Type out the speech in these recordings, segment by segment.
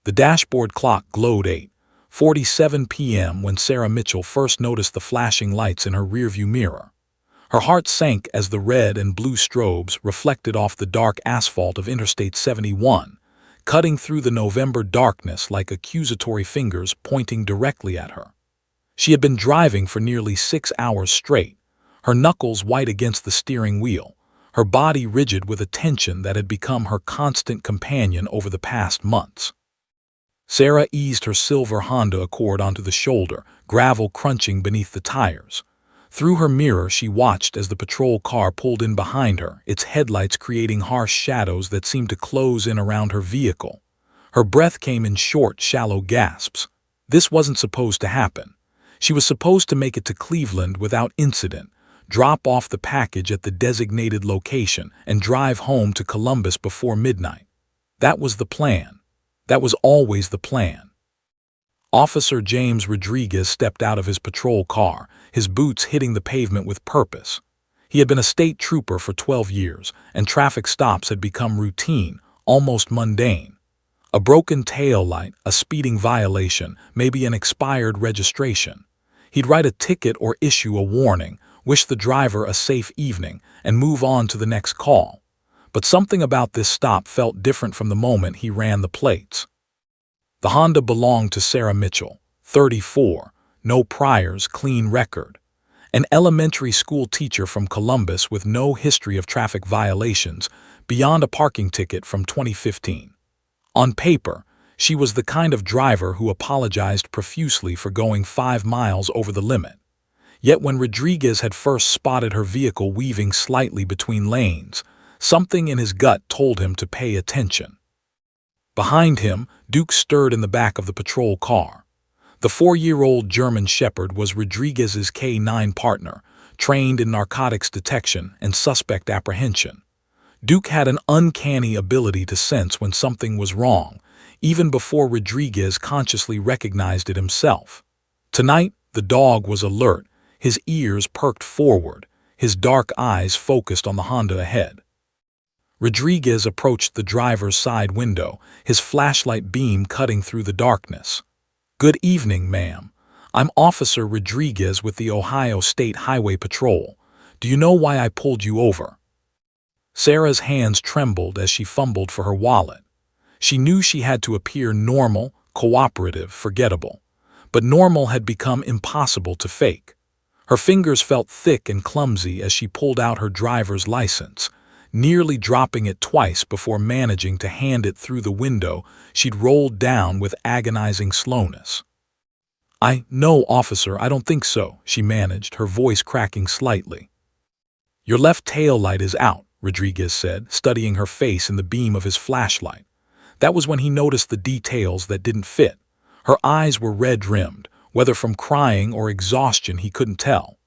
The dashboard clock glowed 8:47 p.m. when Sarah Mitchell first noticed the flashing lights in her rearview mirror. Her heart sank as the red and blue strobes reflected off the dark asphalt of Interstate 71, cutting through the November darkness like accusatory fingers pointing directly at her. She had been driving for nearly 6 hours straight, her knuckles white against the steering wheel, her body rigid with a tension that had become her constant companion over the past months. Sarah eased her silver Honda Accord onto the shoulder, gravel crunching beneath the tires. Through her mirror, she watched as the patrol car pulled in behind her, its headlights creating harsh shadows that seemed to close in around her vehicle. Her breath came in short, shallow gasps. This wasn't supposed to happen. She was supposed to make it to Cleveland without incident, drop off the package at the designated location, and drive home to Columbus before midnight. That was the plan. That was always the plan. Officer James Rodriguez stepped out of his patrol car, his boots hitting the pavement with purpose. He had been a state trooper for 12 years, and traffic stops had become routine, almost mundane. A broken tail light, a speeding violation, maybe an expired registration. He'd write a ticket or issue a warning, wish the driver a safe evening, and move on to the next call. But something about this stop felt different from the moment he ran the plates. The Honda belonged to Sarah Mitchell, 34, no priors, clean record. An elementary school teacher from Columbus with no history of traffic violations beyond a parking ticket from 2015. On paper, she was the kind of driver who apologized profusely for going 5 miles over the limit. Yet when Rodriguez had first spotted her vehicle weaving slightly between lanes, something in his gut told him to pay attention. Behind him, Duke stirred in the back of the patrol car. The 4-year-old German Shepherd was Rodriguez's K-9 partner, trained in narcotics detection and suspect apprehension. Duke had an uncanny ability to sense when something was wrong, even before Rodriguez consciously recognized it himself. Tonight, the dog was alert, his ears perked forward, his dark eyes focused on the Honda ahead. Rodriguez approached the driver's side window, his flashlight beam cutting through the darkness. "Good evening, ma'am. I'm Officer Rodriguez with the Ohio State Highway Patrol. Do you know why I pulled you over?" Sarah's hands trembled as she fumbled for her wallet. She knew she had to appear normal, cooperative, forgettable. But normal had become impossible to fake. Her fingers felt thick and clumsy as she pulled out her driver's license, nearly dropping it twice before managing to hand it through the window she'd rolled down with agonizing slowness. "No, officer, I don't think so," she managed, her voice cracking slightly. "Your left tail light is out," Rodriguez said, studying her face in the beam of his flashlight. That was when he noticed the details that didn't fit. Her eyes were red-rimmed, whether from crying or exhaustion he couldn't tell.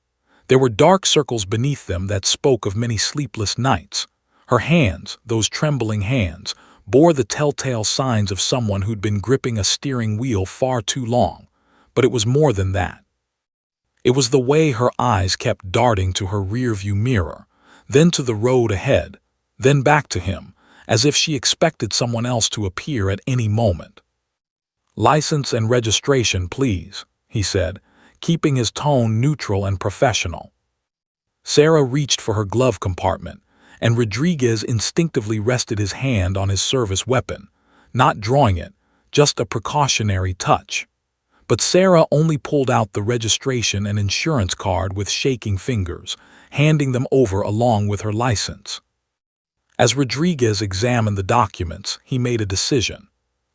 There were dark circles beneath them that spoke of many sleepless nights. Her hands, those trembling hands, bore the telltale signs of someone who'd been gripping a steering wheel far too long. But it was more than that. It was the way her eyes kept darting to her rearview mirror, then to the road ahead, then back to him, as if she expected someone else to appear at any moment. "License and registration, please," he said, keeping his tone neutral and professional. Sarah reached for her glove compartment, and Rodriguez instinctively rested his hand on his service weapon, not drawing it, just a precautionary touch. But Sarah only pulled out the registration and insurance card with shaking fingers, handing them over along with her license. As Rodriguez examined the documents, he made a decision.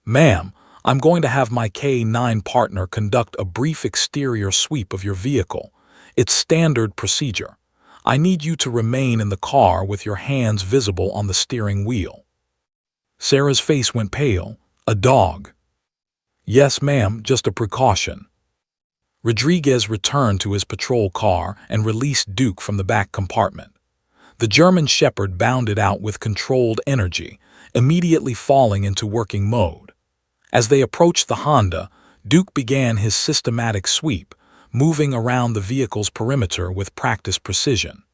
"Ma'am, I'm going to have my K-9 partner conduct a brief exterior sweep of your vehicle. It's standard procedure. I need you to remain in the car with your hands visible on the steering wheel." Sarah's face went pale. "A dog." "Yes, ma'am, just a precaution." Rodriguez returned to his patrol car and released Duke from the back compartment. The German Shepherd bounded out with controlled energy, immediately falling into working mode. As they approached the Honda, Duke began his systematic sweep, moving around the vehicle's perimeter with practiced precision.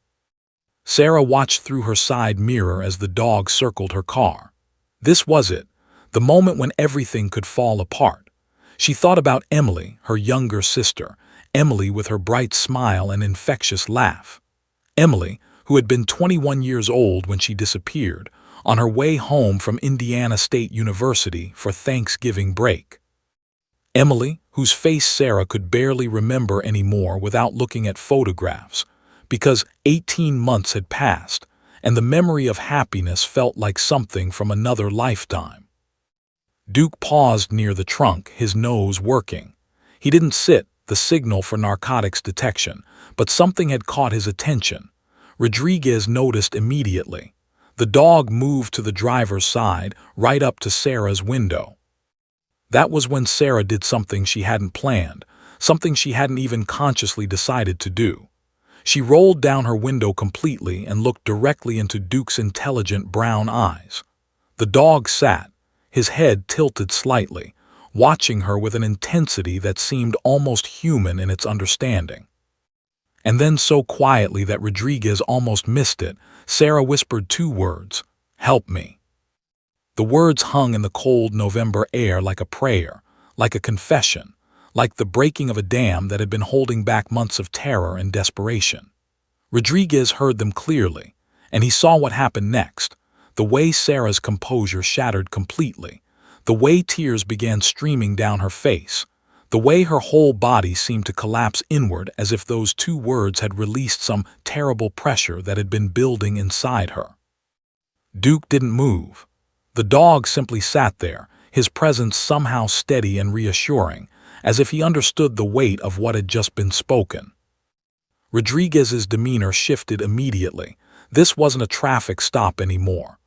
Sarah watched through her side mirror as the dog circled her car. This was it, the moment when everything could fall apart. She thought about Emily, her younger sister, Emily with her bright smile and infectious laugh. Emily, who had been 21 years old when she disappeared, on her way home from Indiana State University for Thanksgiving break. Emily, whose face Sarah could barely remember anymore without looking at photographs, because 18 months had passed, and the memory of happiness felt like something from another lifetime. Duke paused near the trunk, his nose working. He didn't sit, the signal for narcotics detection, but something had caught his attention. Rodriguez noticed immediately. The dog moved to the driver's side, right up to Sarah's window. That was when Sarah did something she hadn't planned, something she hadn't even consciously decided to do. She rolled down her window completely and looked directly into Duke's intelligent brown eyes. The dog sat, his head tilted slightly, watching her with an intensity that seemed almost human in its understanding. And then so quietly that Rodriguez almost missed it, Sarah whispered two words, "Help me." The words hung in the cold November air like a prayer, like a confession, like the breaking of a dam that had been holding back months of terror and desperation. Rodriguez heard them clearly, and he saw what happened next, the way Sarah's composure shattered completely, the way tears began streaming down her face, the way her whole body seemed to collapse inward as if those two words had released some terrible pressure that had been building inside her. Duke didn't move. The dog simply sat there, his presence somehow steady and reassuring, as if he understood the weight of what had just been spoken. Rodriguez's demeanor shifted immediately. This wasn't a traffic stop anymore.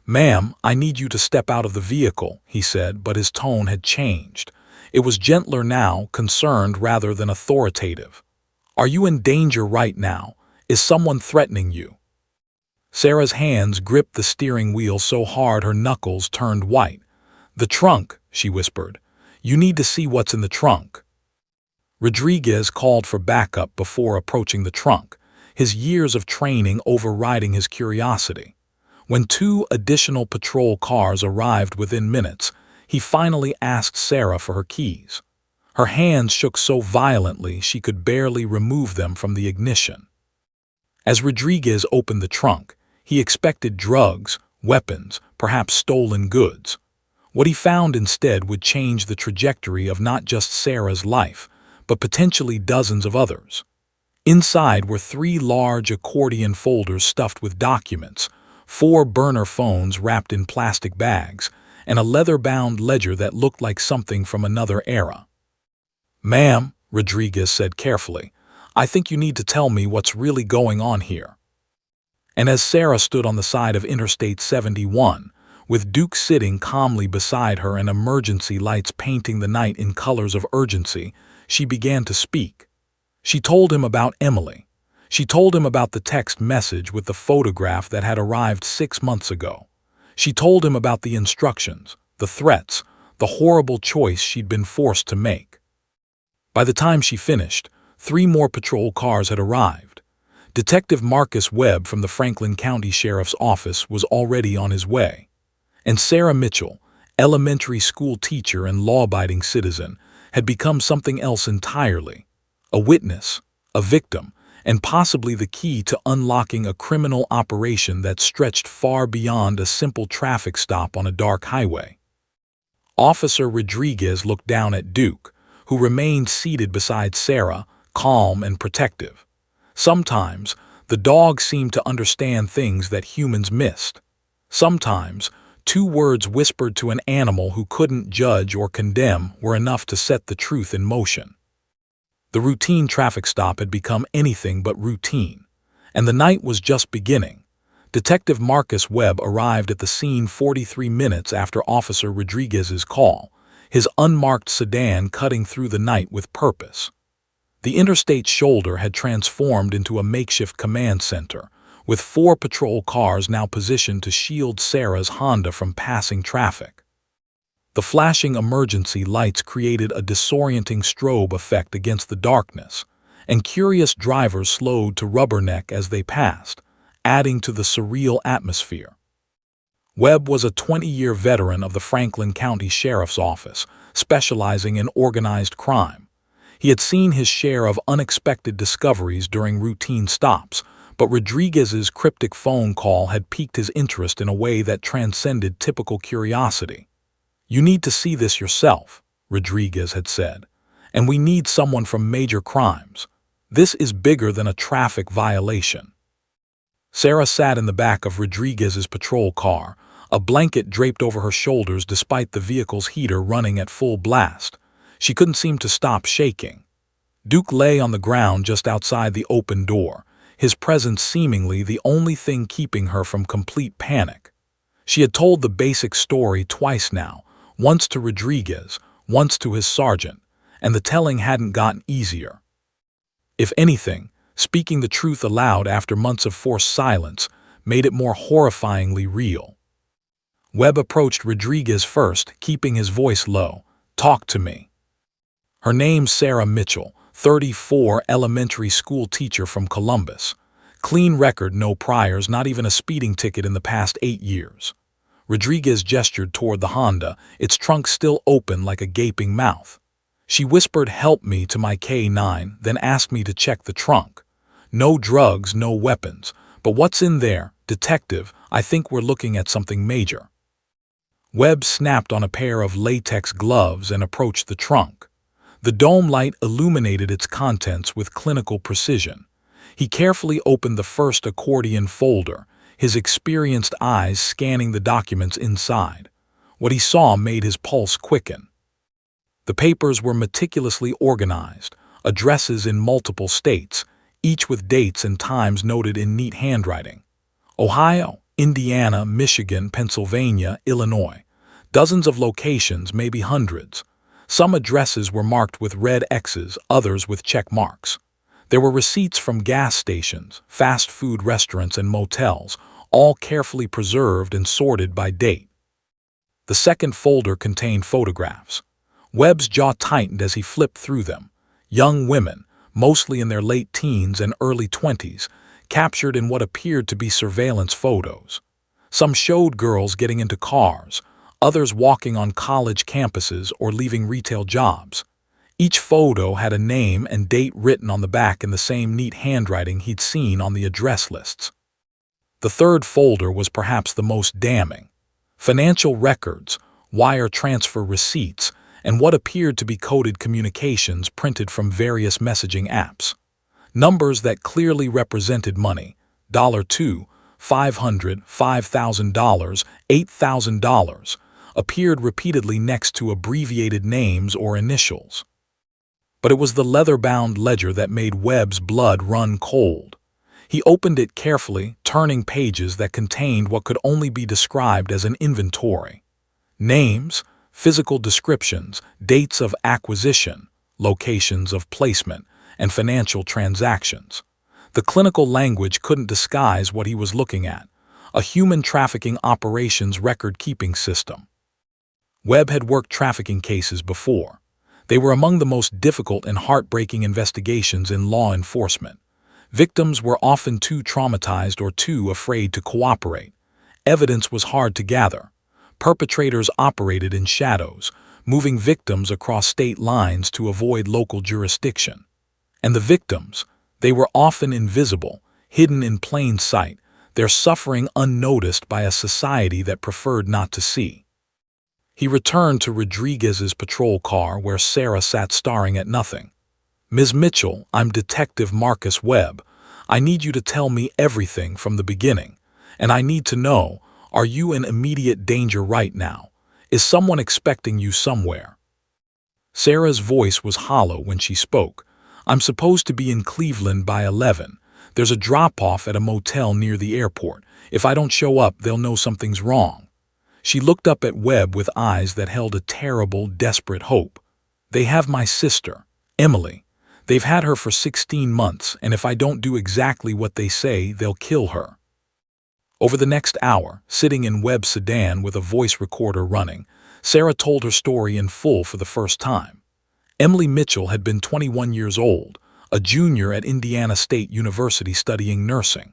"Ma'am, I need you to step out of the vehicle," he said, but his tone had changed. It was gentler now, concerned rather than authoritative. "Are you in danger right now? Is someone threatening you?" Sarah's hands gripped the steering wheel so hard her knuckles turned white. "The trunk," she whispered. "You need to see what's in the trunk." Rodriguez called for backup before approaching the trunk, his years of training overriding his curiosity. When two additional patrol cars arrived within minutes, he finally asked Sarah for her keys. Her hands shook so violently she could barely remove them from the ignition. As Rodriguez opened the trunk, he expected drugs, weapons, perhaps stolen goods. What he found instead would change the trajectory of not just Sarah's life, but potentially dozens of others. Inside were 3 large accordion folders stuffed with documents, 4 burner phones wrapped in plastic bags, and a leather-bound ledger that looked like something from another era. "Ma'am," Rodriguez said carefully, "I think you need to tell me what's really going on here." And as Sarah stood on the side of Interstate 71, with Duke sitting calmly beside her and emergency lights painting the night in colors of urgency, she began to speak. She told him about Emily. She told him about the text message with the photograph that had arrived 6 months ago. She told him about the instructions, the threats, the horrible choice she'd been forced to make. By the time she finished, 3 more patrol cars had arrived. Detective Marcus Webb from the Franklin County Sheriff's Office was already on his way. And Sarah Mitchell, elementary school teacher and law-abiding citizen, had become something else entirely. A witness, a victim, and possibly the key to unlocking a criminal operation that stretched far beyond a simple traffic stop on a dark highway. Officer Rodriguez looked down at Duke, who remained seated beside Sarah, calm and protective. Sometimes, the dog seemed to understand things that humans missed. Sometimes, 2 words whispered to an animal who couldn't judge or condemn were enough to set the truth in motion. The routine traffic stop had become anything but routine, and the night was just beginning. Detective Marcus Webb arrived at the scene 43 minutes after Officer Rodriguez's call, his unmarked sedan cutting through the night with purpose. The interstate shoulder had transformed into a makeshift command center, with 4 patrol cars now positioned to shield Sarah's Honda from passing traffic. The flashing emergency lights created a disorienting strobe effect against the darkness, and curious drivers slowed to rubberneck as they passed, adding to the surreal atmosphere. Webb was a 20-year veteran of the Franklin County Sheriff's Office, specializing in organized crime. He had seen his share of unexpected discoveries during routine stops, but Rodriguez's cryptic phone call had piqued his interest in a way that transcended typical curiosity. "You need to see this yourself," Rodriguez had said, "and we need someone from major crimes. This is bigger than a traffic violation." Sarah sat in the back of Rodriguez's patrol car, a blanket draped over her shoulders despite the vehicle's heater running at full blast. She couldn't seem to stop shaking. Duke lay on the ground just outside the open door, his presence seemingly the only thing keeping her from complete panic. She had told the basic story twice now, once to Rodriguez, once to his sergeant, and the telling hadn't gotten easier. If anything, speaking the truth aloud after months of forced silence made it more horrifyingly real. Webb approached Rodriguez first, keeping his voice low. "Talk to me." Her name's Sarah Mitchell, 34, elementary school teacher from Columbus. Clean record, no priors, not even a speeding ticket in the past 8 years. Rodriguez gestured toward the Honda, its trunk still open like a gaping mouth. She whispered, "Help me," to my K9, then asked me to check the trunk. "No drugs, no weapons. But what's in there, detective? I think we're looking at something major." Webb snapped on a pair of latex gloves and approached the trunk. The dome light illuminated its contents with clinical precision. He carefully opened the first accordion folder, his experienced eyes scanning the documents inside. What he saw made his pulse quicken. The papers were meticulously organized, addresses in multiple states, each with dates and times noted in neat handwriting. Ohio, Indiana, Michigan, Pennsylvania, Illinois. Dozens of locations, maybe hundreds. Some addresses were marked with red X's, others with check marks. There were receipts from gas stations, fast food restaurants, and motels, all carefully preserved and sorted by date. The second folder contained photographs. Webb's jaw tightened as he flipped through them. Young women, mostly in their late teens and early 20s, captured in what appeared to be surveillance photos. Some showed girls getting into cars, others walking on college campuses or leaving retail jobs. Each photo had a name and date written on the back in the same neat handwriting he'd seen on the address lists. The third folder was perhaps the most damning. Financial records, wire transfer receipts, and what appeared to be coded communications printed from various messaging apps. Numbers that clearly represented money: $2, $500, $5,000, $8,000, appeared repeatedly next to abbreviated names or initials. But it was the leather-bound ledger that made Webb's blood run cold. He opened it carefully, turning pages that contained what could only be described as an inventory. Names, physical descriptions, dates of acquisition, locations of placement, and financial transactions. The clinical language couldn't disguise what he was looking at: a human trafficking operations record-keeping system. Webb had worked trafficking cases before. They were among the most difficult and heartbreaking investigations in law enforcement. Victims were often too traumatized or too afraid to cooperate. Evidence was hard to gather. Perpetrators operated in shadows, moving victims across state lines to avoid local jurisdiction. And the victims, they were often invisible, hidden in plain sight, their suffering unnoticed by a society that preferred not to see. He returned to Rodriguez's patrol car where Sarah sat staring at nothing. "Ms. Mitchell, I'm Detective Marcus Webb. I need you to tell me everything from the beginning. And I need to know, are you in immediate danger right now? Is someone expecting you somewhere?" Sarah's voice was hollow when she spoke. "I'm supposed to be in Cleveland by 11. There's a drop-off at a motel near the airport. If I don't show up, they'll know something's wrong." She looked up at Webb with eyes that held a terrible, desperate hope. "They have my sister, Emily. They've had her for 16 months, and if I don't do exactly what they say, they'll kill her." Over the next hour, sitting in Webb's sedan with a voice recorder running, Sarah told her story in full for the first time. Emily Mitchell had been 21 years old, a junior at Indiana State University studying nursing.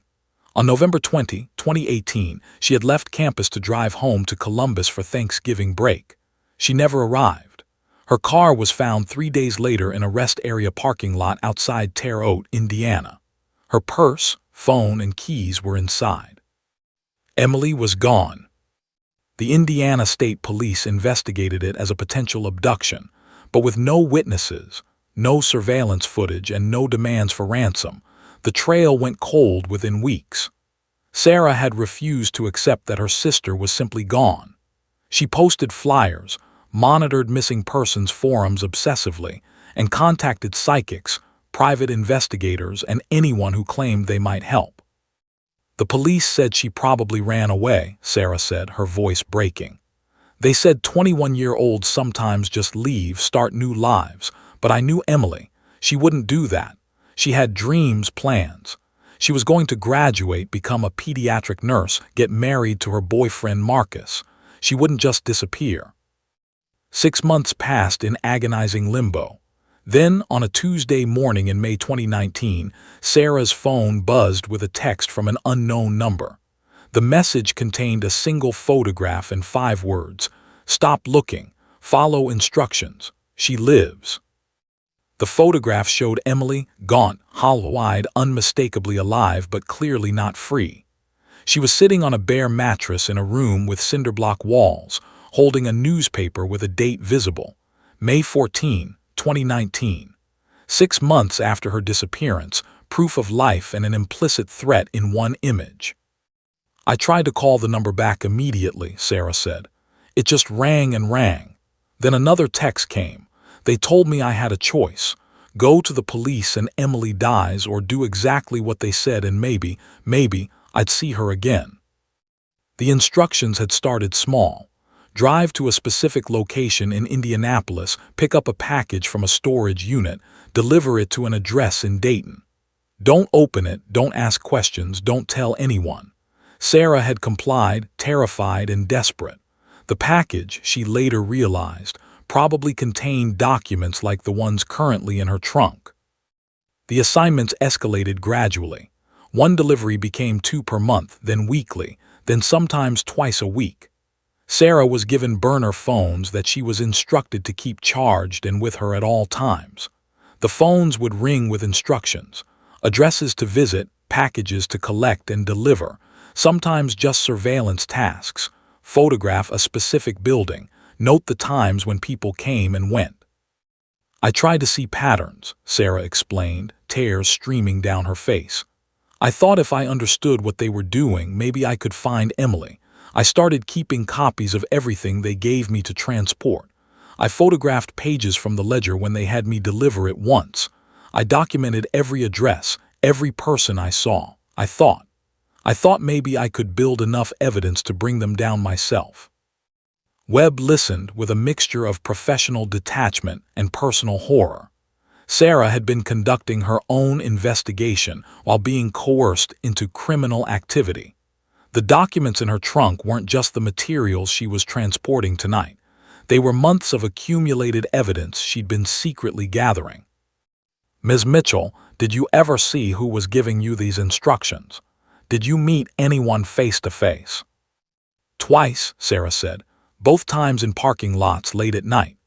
On November 20, 2018, she had left campus to drive home to Columbus for Thanksgiving break. She never arrived. Her car was found 3 days later in a rest area parking lot outside Terre Haute, Indiana. Her purse, phone, and keys were inside. Emily was gone. The Indiana State Police investigated it as a potential abduction, but with no witnesses, no surveillance footage, and no demands for ransom, the trail went cold within weeks. Sarah had refused to accept that her sister was simply gone. She posted flyers, monitored missing persons forums obsessively, and contacted psychics, private investigators, and anyone who claimed they might help. The police said she probably ran away, Sarah said, her voice breaking. They said 21-year-olds sometimes just leave, start new lives, but I knew Emily. She wouldn't do that. She had dreams, plans. She was going to graduate, become a pediatric nurse, get married to her boyfriend Marcus. She wouldn't just disappear. 6 months passed in agonizing limbo. Then, on a Tuesday morning in May 2019, Sarah's phone buzzed with a text from an unknown number. The message contained a single photograph and 5 words: "Stop looking. Follow instructions. She lives." The photograph showed Emily, gaunt, hollow-eyed, unmistakably alive but clearly not free. She was sitting on a bare mattress in a room with cinderblock walls, holding a newspaper with a date visible: May 14, 2019. 6 months after her disappearance, proof of life and an implicit threat in one image. "I tried to call the number back immediately," Sarah said. "It just rang and rang. Then another text came. They told me I had a choice: go to the police and Emily dies, or do exactly what they said and maybe I'd see her again." The instructions had started small. Drive to a specific location in Indianapolis, pick up a package from a storage unit, deliver it to an address in Dayton. Don't open it, don't ask questions, don't tell anyone. Sarah had complied, terrified and desperate. The package, she later realized, probably contained documents like the ones currently in her trunk. The assignments escalated gradually. One delivery became 2 per month, then weekly, then sometimes twice a week. Sarah was given burner phones that she was instructed to keep charged and with her at all times. The phones would ring with instructions: addresses to visit, packages to collect and deliver, sometimes just surveillance tasks: photograph a specific building, note the times when people came and went. "I tried to see patterns," Sarah explained, tears streaming down her face. "I thought if I understood what they were doing, maybe I could find Emily. I started keeping copies of everything they gave me to transport. I photographed pages from the ledger when they had me deliver it once. I documented every address, every person I saw. I thought maybe I could build enough evidence to bring them down myself." Webb listened with a mixture of professional detachment and personal horror. Sarah had been conducting her own investigation while being coerced into criminal activity. The documents in her trunk weren't just the materials she was transporting tonight. They were months of accumulated evidence she'd been secretly gathering. "Ms. Mitchell, did you ever see who was giving you these instructions? Did you meet anyone face to face?" "Twice," Sarah said. "Both times in parking lots late at night.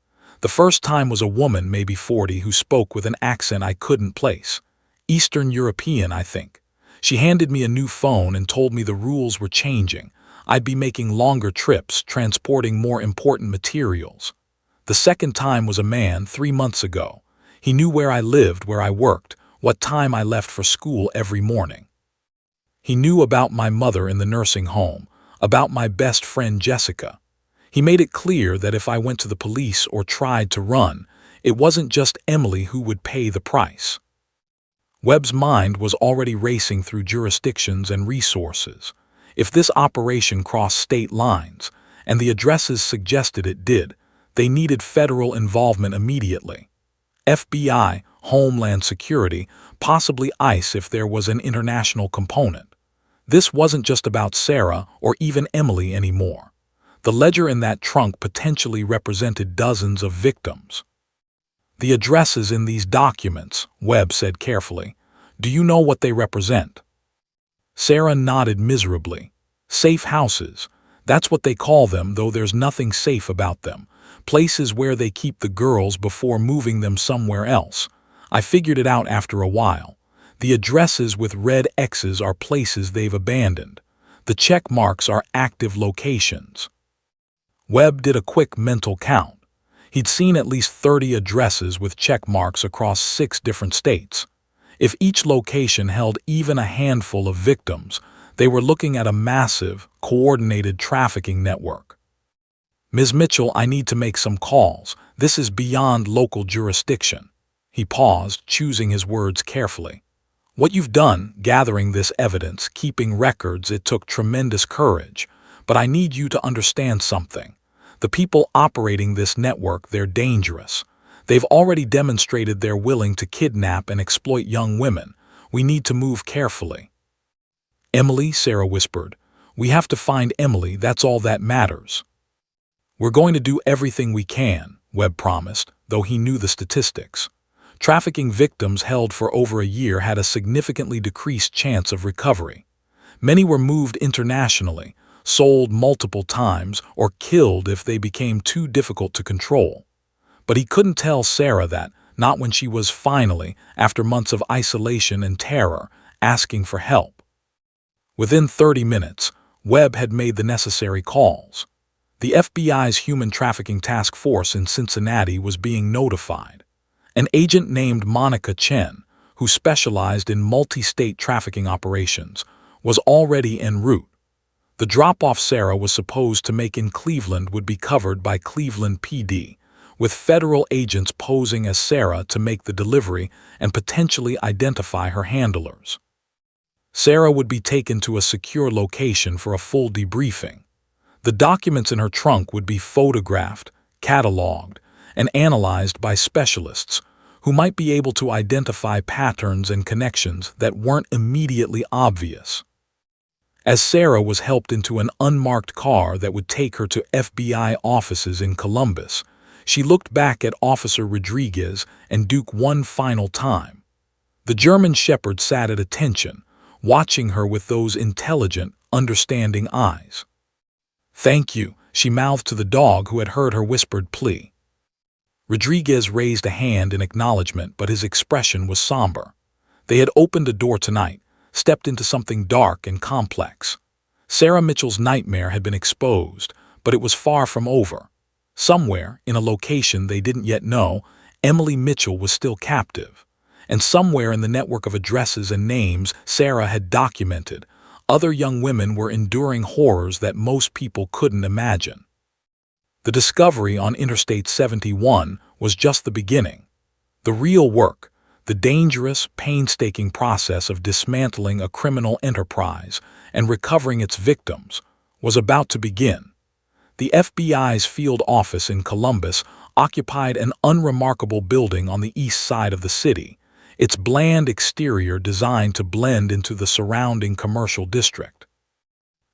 The first time was a woman, maybe 40, who spoke with an accent I couldn't place. Eastern European, I think. She handed me a new phone and told me the rules were changing. I'd be making longer trips, transporting more important materials. The second time was a man 3 months ago. He knew where I lived, where I worked, what time I left for school every morning. He knew about my mother in the nursing home, about my best friend Jessica. He made it clear that if I went to the police or tried to run, it wasn't just Emily who would pay the price." Webb's mind was already racing through jurisdictions and resources. If this operation crossed state lines, and the addresses suggested it did, they needed federal involvement immediately. FBI, Homeland Security, possibly ICE if there was an international component. This wasn't just about Sarah or even Emily anymore. The ledger in that trunk potentially represented dozens of victims. "The addresses in these documents," Webb said carefully. "Do you know what they represent?" Sarah nodded miserably. Safe houses. That's what they call them, though there's nothing safe about them. Places where they keep the girls before moving them somewhere else. I figured it out after a while. The addresses with red X's are places they've abandoned. The check marks are active locations. Webb did a quick mental count. He'd seen at least 30 addresses with check marks across 6 different states. If each location held even a handful of victims, they were looking at a massive, coordinated trafficking network. Ms. Mitchell, I need to make some calls. This is beyond local jurisdiction. He paused, choosing his words carefully. What you've done, gathering this evidence, keeping records, it took tremendous courage. But I need you to understand something. The people operating this network, they're dangerous. They've already demonstrated they're willing to kidnap and exploit young women. We need to move carefully. Emily, Sarah whispered. We have to find Emily, that's all that matters. We're going to do everything we can, Webb promised, though he knew the statistics. Trafficking victims held for over a year had a significantly decreased chance of recovery. Many were moved internationally, sold multiple times, or killed if they became too difficult to control. But he couldn't tell Sarah that, not when she was finally, after months of isolation and terror, asking for help. Within 30 minutes, Webb had made the necessary calls. The FBI's Human Trafficking Task Force in Cincinnati was being notified. An agent named Monica Chen, who specialized in multi-state trafficking operations, was already en route. The drop-off Sarah was supposed to make in Cleveland would be covered by Cleveland PD, with federal agents posing as Sarah to make the delivery and potentially identify her handlers. Sarah would be taken to a secure location for a full debriefing. The documents in her trunk would be photographed, cataloged, and analyzed by specialists who might be able to identify patterns and connections that weren't immediately obvious. As Sarah was helped into an unmarked car that would take her to FBI offices in Columbus, she looked back at Officer Rodriguez and Duke one final time. The German shepherd sat at attention, watching her with those intelligent, understanding eyes. "Thank you," she mouthed to the dog who had heard her whispered plea. Rodriguez raised a hand in acknowledgement, but his expression was somber. They had opened a door tonight, stepped into something dark and complex. Sarah Mitchell's nightmare had been exposed, but it was far from over. Somewhere, in a location they didn't yet know, Emily Mitchell was still captive. And somewhere in the network of addresses and names Sarah had documented, other young women were enduring horrors that most people couldn't imagine. The discovery on Interstate 71 was just the beginning. The real work, the dangerous, painstaking process of dismantling a criminal enterprise and recovering its victims, was about to begin. The FBI's field office in Columbus occupied an unremarkable building on the east side of the city, its bland exterior designed to blend into the surrounding commercial district.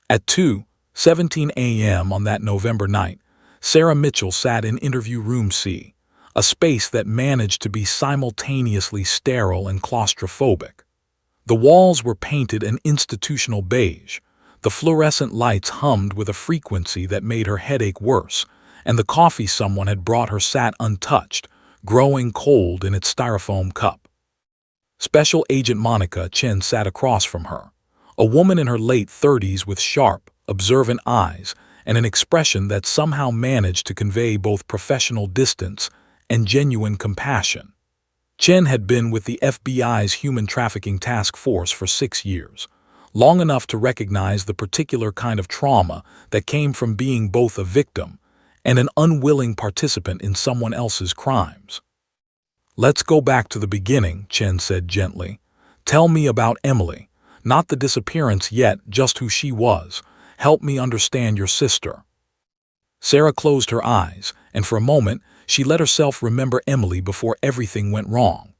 At 2:17 a.m. on that November night, Sarah Mitchell sat in interview room C, a space that managed to be simultaneously sterile and claustrophobic. The walls were painted an institutional beige, the fluorescent lights hummed with a frequency that made her headache worse, and the coffee someone had brought her sat untouched, growing cold in its styrofoam cup. Special Agent Monica Chen sat across from her, a woman in her late 30s with sharp, observant eyes and an expression that somehow managed to convey both professional distance and genuine compassion. Chen had been with the FBI's Human Trafficking Task Force for 6 years, long enough to recognize the particular kind of trauma that came from being both a victim and an unwilling participant in someone else's crimes. "Let's go back to the beginning," Chen said gently. "Tell me about Emily, not the disappearance yet, just who she was. Help me understand your sister." Sarah closed her eyes, and for a moment she let herself remember Emily before everything went wrong.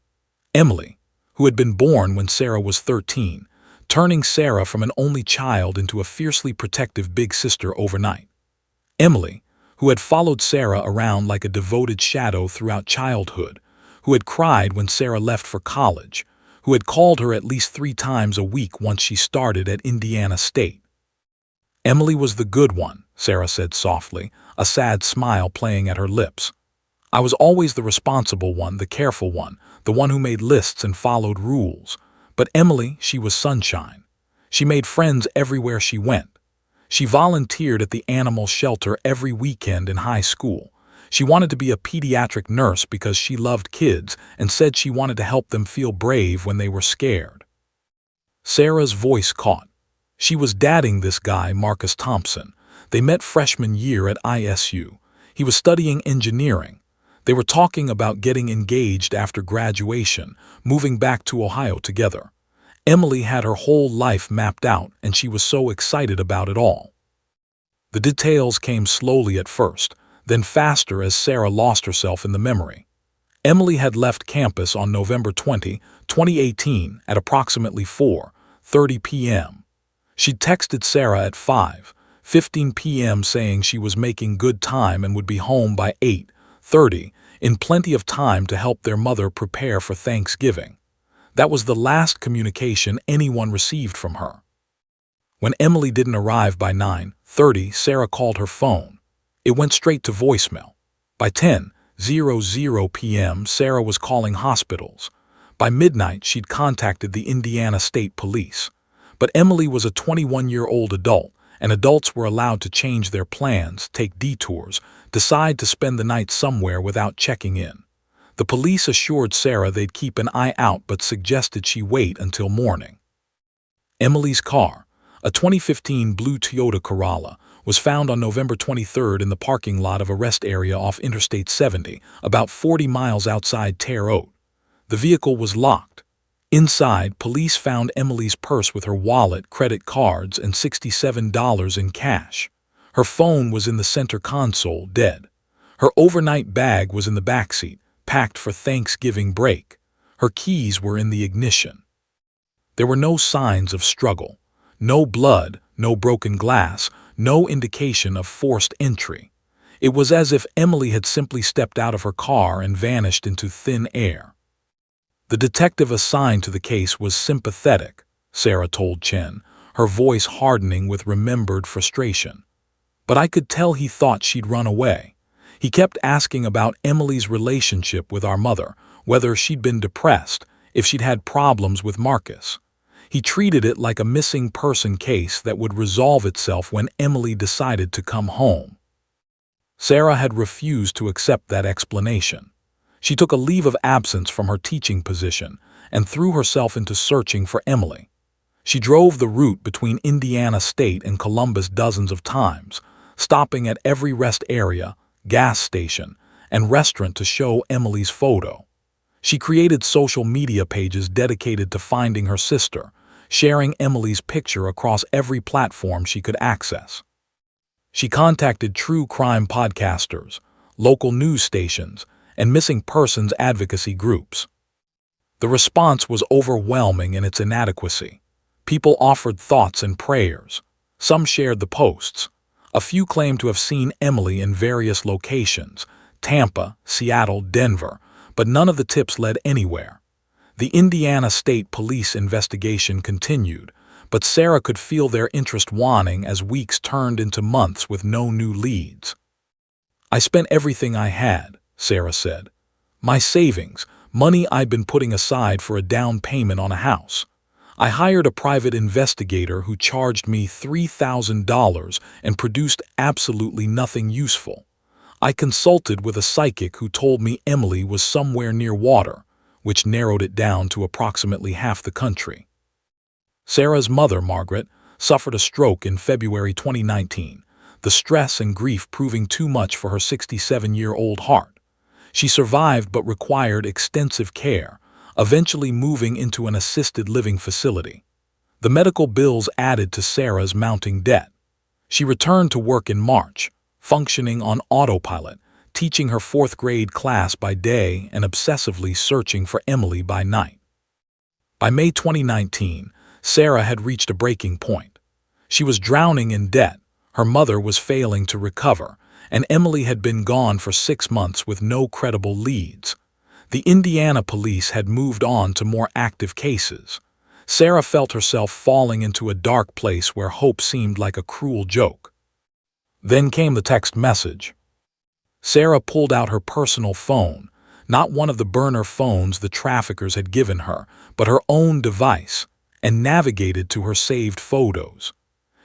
Emily, who had been born when Sarah was 13, turning Sarah from an only child into a fiercely protective big sister overnight. Emily, who had followed Sarah around like a devoted shadow throughout childhood, who had cried when Sarah left for college, who had called her at least 3 times a week once she started at Indiana State. "Emily was the good one," Sarah said softly, a sad smile playing at her lips. "I was always the responsible one, the careful one, the one who made lists and followed rules. But Emily, she was sunshine. She made friends everywhere she went. She volunteered at the animal shelter every weekend in high school. She wanted to be a pediatric nurse because she loved kids and said she wanted to help them feel brave when they were scared." Sarah's voice caught. She was dating this guy, Marcus Thompson. They met freshman year at ISU. He was studying engineering. They were talking about getting engaged after graduation, moving back to Ohio together. Emily had her whole life mapped out, and she was so excited about it all. The details came slowly at first, then faster as Sarah lost herself in the memory. Emily had left campus on November 20, 2018 at approximately 4:30 p.m. She'd texted Sarah at 5:15 p.m. saying she was making good time and would be home by 8:30, in plenty of time to help their mother prepare for Thanksgiving. That was the last communication anyone received from her. When Emily didn't arrive by 9:30, Sarah called her phone. It went straight to voicemail. By 10:00 p.m., Sarah was calling hospitals. By midnight, she'd contacted the Indiana State Police. But Emily was a 21-year-old adult, and adults were allowed to change their plans, take detours, decide to spend the night somewhere without checking in. The police assured Sarah they'd keep an eye out but suggested she wait until morning. Emily's car, a 2015 blue Toyota Corolla, was found on November 23rd in the parking lot of a rest area off Interstate 70, about 40 miles outside Terre Haute. The vehicle was locked. Inside, police found Emily's purse with her wallet, credit cards, and $67 in cash. Her phone was in the center console, dead. Her overnight bag was in the backseat, packed for Thanksgiving break. Her keys were in the ignition. There were no signs of struggle. No blood, no broken glass, no indication of forced entry. It was as if Emily had simply stepped out of her car and vanished into thin air. The detective assigned to the case was sympathetic, Sarah told Chen, her voice hardening with remembered frustration. But I could tell he thought she'd run away. He kept asking about Emily's relationship with our mother, whether she'd been depressed, if she'd had problems with Marcus. He treated it like a missing person case that would resolve itself when Emily decided to come home. Sarah had refused to accept that explanation. She took a leave of absence from her teaching position and threw herself into searching for Emily. She drove the route between Indiana State and Columbus dozens of times, stopping at every rest area, gas station, and restaurant to show Emily's photo. She created social media pages dedicated to finding her sister, sharing Emily's picture across every platform she could access. She contacted true crime podcasters, local news stations, and missing persons advocacy groups. The response was overwhelming in its inadequacy. People offered thoughts and prayers. Some shared the posts. A few claimed to have seen Emily in various locations, Tampa, Seattle, Denver, but none of the tips led anywhere. The Indiana State Police investigation continued, but Sarah could feel their interest waning as weeks turned into months with no new leads. "I spent everything I had," Sarah said. "My savings, money I'd been putting aside for a down payment on a house. I hired a private investigator who charged me $3,000 and produced absolutely nothing useful. I consulted with a psychic who told me Emily was somewhere near water, which narrowed it down to approximately half the country." Sarah's mother, Margaret, suffered a stroke in February 2019, the stress and grief proving too much for her 67-year-old heart. She survived but required extensive care, eventually moving into an assisted living facility. The medical bills added to Sarah's mounting debt. She returned to work in March, functioning on autopilot, teaching her fourth-grade class by day and obsessively searching for Emily by night. By May 2019, Sarah had reached a breaking point. She was drowning in debt, her mother was failing to recover, and Emily had been gone for 6 months with no credible leads. The Indiana police had moved on to more active cases. Sarah felt herself falling into a dark place where hope seemed like a cruel joke. Then came the text message. Sarah pulled out her personal phone, not one of the burner phones the traffickers had given her, but her own device, and navigated to her saved photos.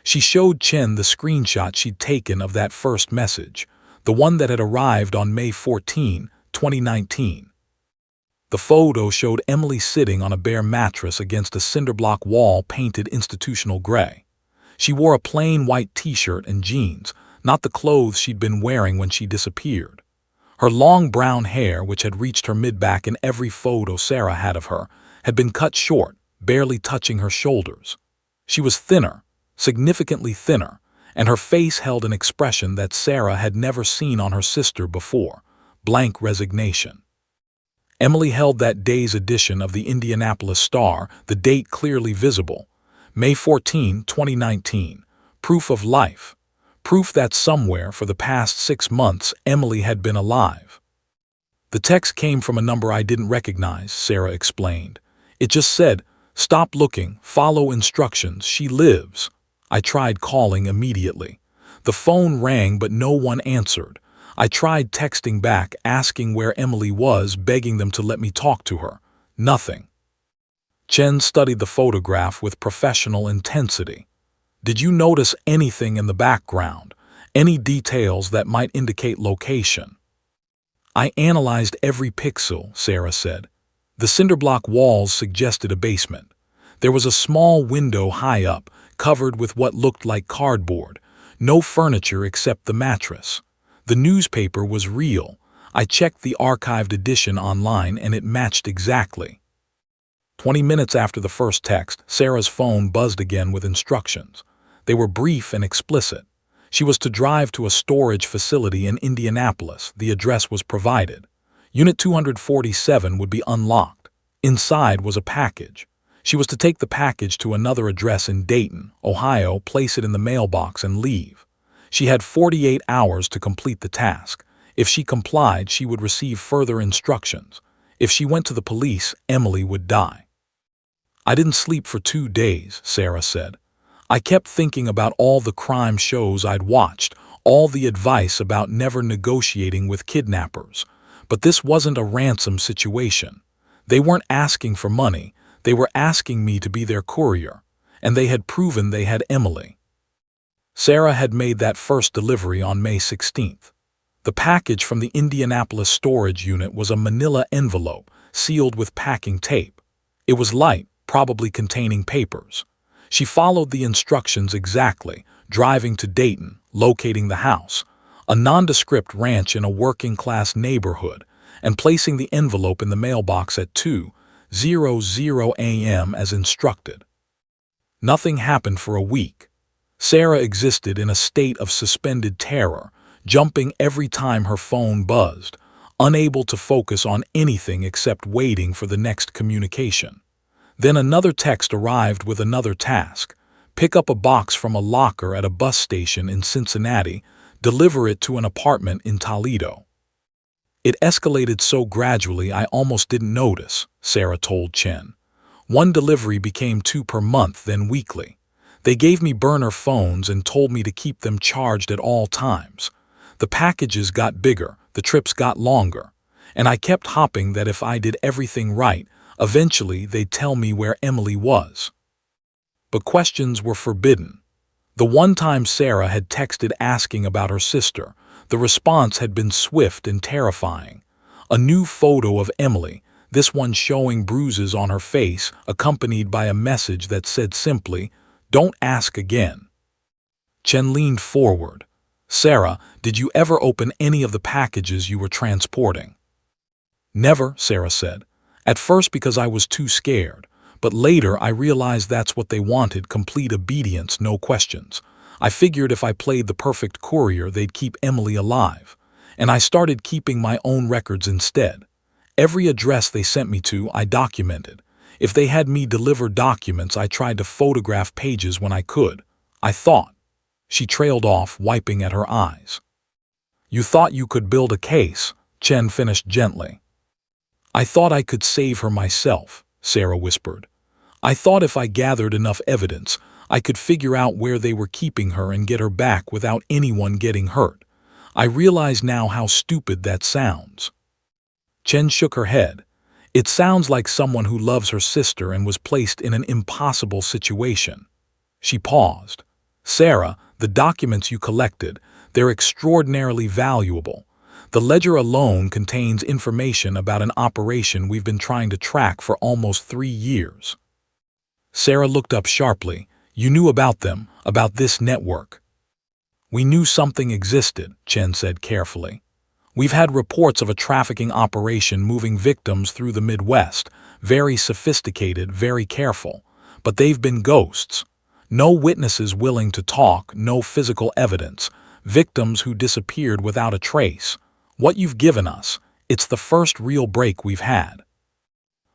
She showed Chen the screenshot she'd taken of that first message, the one that had arrived on May 14, 2019. The photo showed Emily sitting on a bare mattress against a cinderblock wall painted institutional gray. She wore a plain white t-shirt and jeans, not the clothes she'd been wearing when she disappeared. Her long brown hair, which had reached her mid-back in every photo Sarah had of her, had been cut short, barely touching her shoulders. She was thinner, significantly thinner, and her face held an expression that Sarah had never seen on her sister before: blank resignation. Emily held that day's edition of the Indianapolis Star, the date clearly visible. May 14, 2019. Proof of life. Proof that somewhere for the past 6 months Emily had been alive. The text came from a number I didn't recognize, Sarah explained. It just said, "Stop looking, follow instructions, she lives." I tried calling immediately. The phone rang but no one answered. I tried texting back, asking where Emily was, begging them to let me talk to her. Nothing. Chen studied the photograph with professional intensity. "Did you notice anything in the background? Any details that might indicate location?" "I analyzed every pixel," Sarah said. "The cinderblock walls suggested a basement. There was a small window high up, covered with what looked like cardboard. No furniture except the mattress. The newspaper was real. I checked the archived edition online and it matched exactly." 20 minutes after the first text, Sarah's phone buzzed again with instructions. They were brief and explicit. She was to drive to a storage facility in Indianapolis. The address was provided. Unit 247 would be unlocked. Inside was a package. She was to take the package to another address in Dayton, Ohio, place it in the mailbox, and leave. She had 48 hours to complete the task. If she complied, she would receive further instructions. If she went to the police, Emily would die. "I didn't sleep for 2 days," Sarah said. "I kept thinking about all the crime shows I'd watched, all the advice about never negotiating with kidnappers. But this wasn't a ransom situation. They weren't asking for money, they were asking me to be their courier, and they had proven they had Emily." Sarah had made that first delivery on May 16th. The package from the Indianapolis storage unit was a manila envelope, sealed with packing tape. It was light, probably containing papers. She followed the instructions exactly, driving to Dayton, locating the house, a nondescript ranch in a working-class neighborhood, and placing the envelope in the mailbox at 2:00 a.m. as instructed. Nothing happened for a week. Sarah existed in a state of suspended terror, jumping every time her phone buzzed, unable to focus on anything except waiting for the next communication. Then another text arrived with another task: pick up a box from a locker at a bus station in Cincinnati, deliver it to an apartment in Toledo. "It escalated so gradually I almost didn't notice," Sarah told Chen. "One delivery became 2 per month, then weekly. They gave me burner phones and told me to keep them charged at all times. The packages got bigger, the trips got longer, and I kept hoping that if I did everything right, eventually they'd tell me where Emily was." But questions were forbidden. The one time Sarah had texted asking about her sister, the response had been swift and terrifying. A new photo of Emily, this one showing bruises on her face, accompanied by a message that said simply, "Don't ask again." Chen leaned forward. "Sarah, did you ever open any of the packages you were transporting?" "Never," Sarah said. "At first because I was too scared, but later I realized that's what they wanted, complete obedience, no questions. I figured if I played the perfect courier, they'd keep Emily alive. And I started keeping my own records instead. Every address they sent me to, I documented. If they had me deliver documents, I tried to photograph pages when I could. I thought." She trailed off, wiping at her eyes. "You thought you could build a case," Chen finished gently. "I thought I could save her myself," Sarah whispered. "I thought if I gathered enough evidence, I could figure out where they were keeping her and get her back without anyone getting hurt. I realize now how stupid that sounds." Chen shook her head. "It sounds like someone who loves her sister and was placed in an impossible situation." She paused. "Sarah, the documents you collected, they're extraordinarily valuable. The ledger alone contains information about an operation we've been trying to track for almost 3 years." Sarah looked up sharply. "You knew about them, about this network?" "We knew something existed," Chen said carefully. "We've had reports of a trafficking operation moving victims through the Midwest, very sophisticated, very careful. But they've been ghosts. No witnesses willing to talk, no physical evidence, victims who disappeared without a trace. What you've given us, it's the first real break we've had."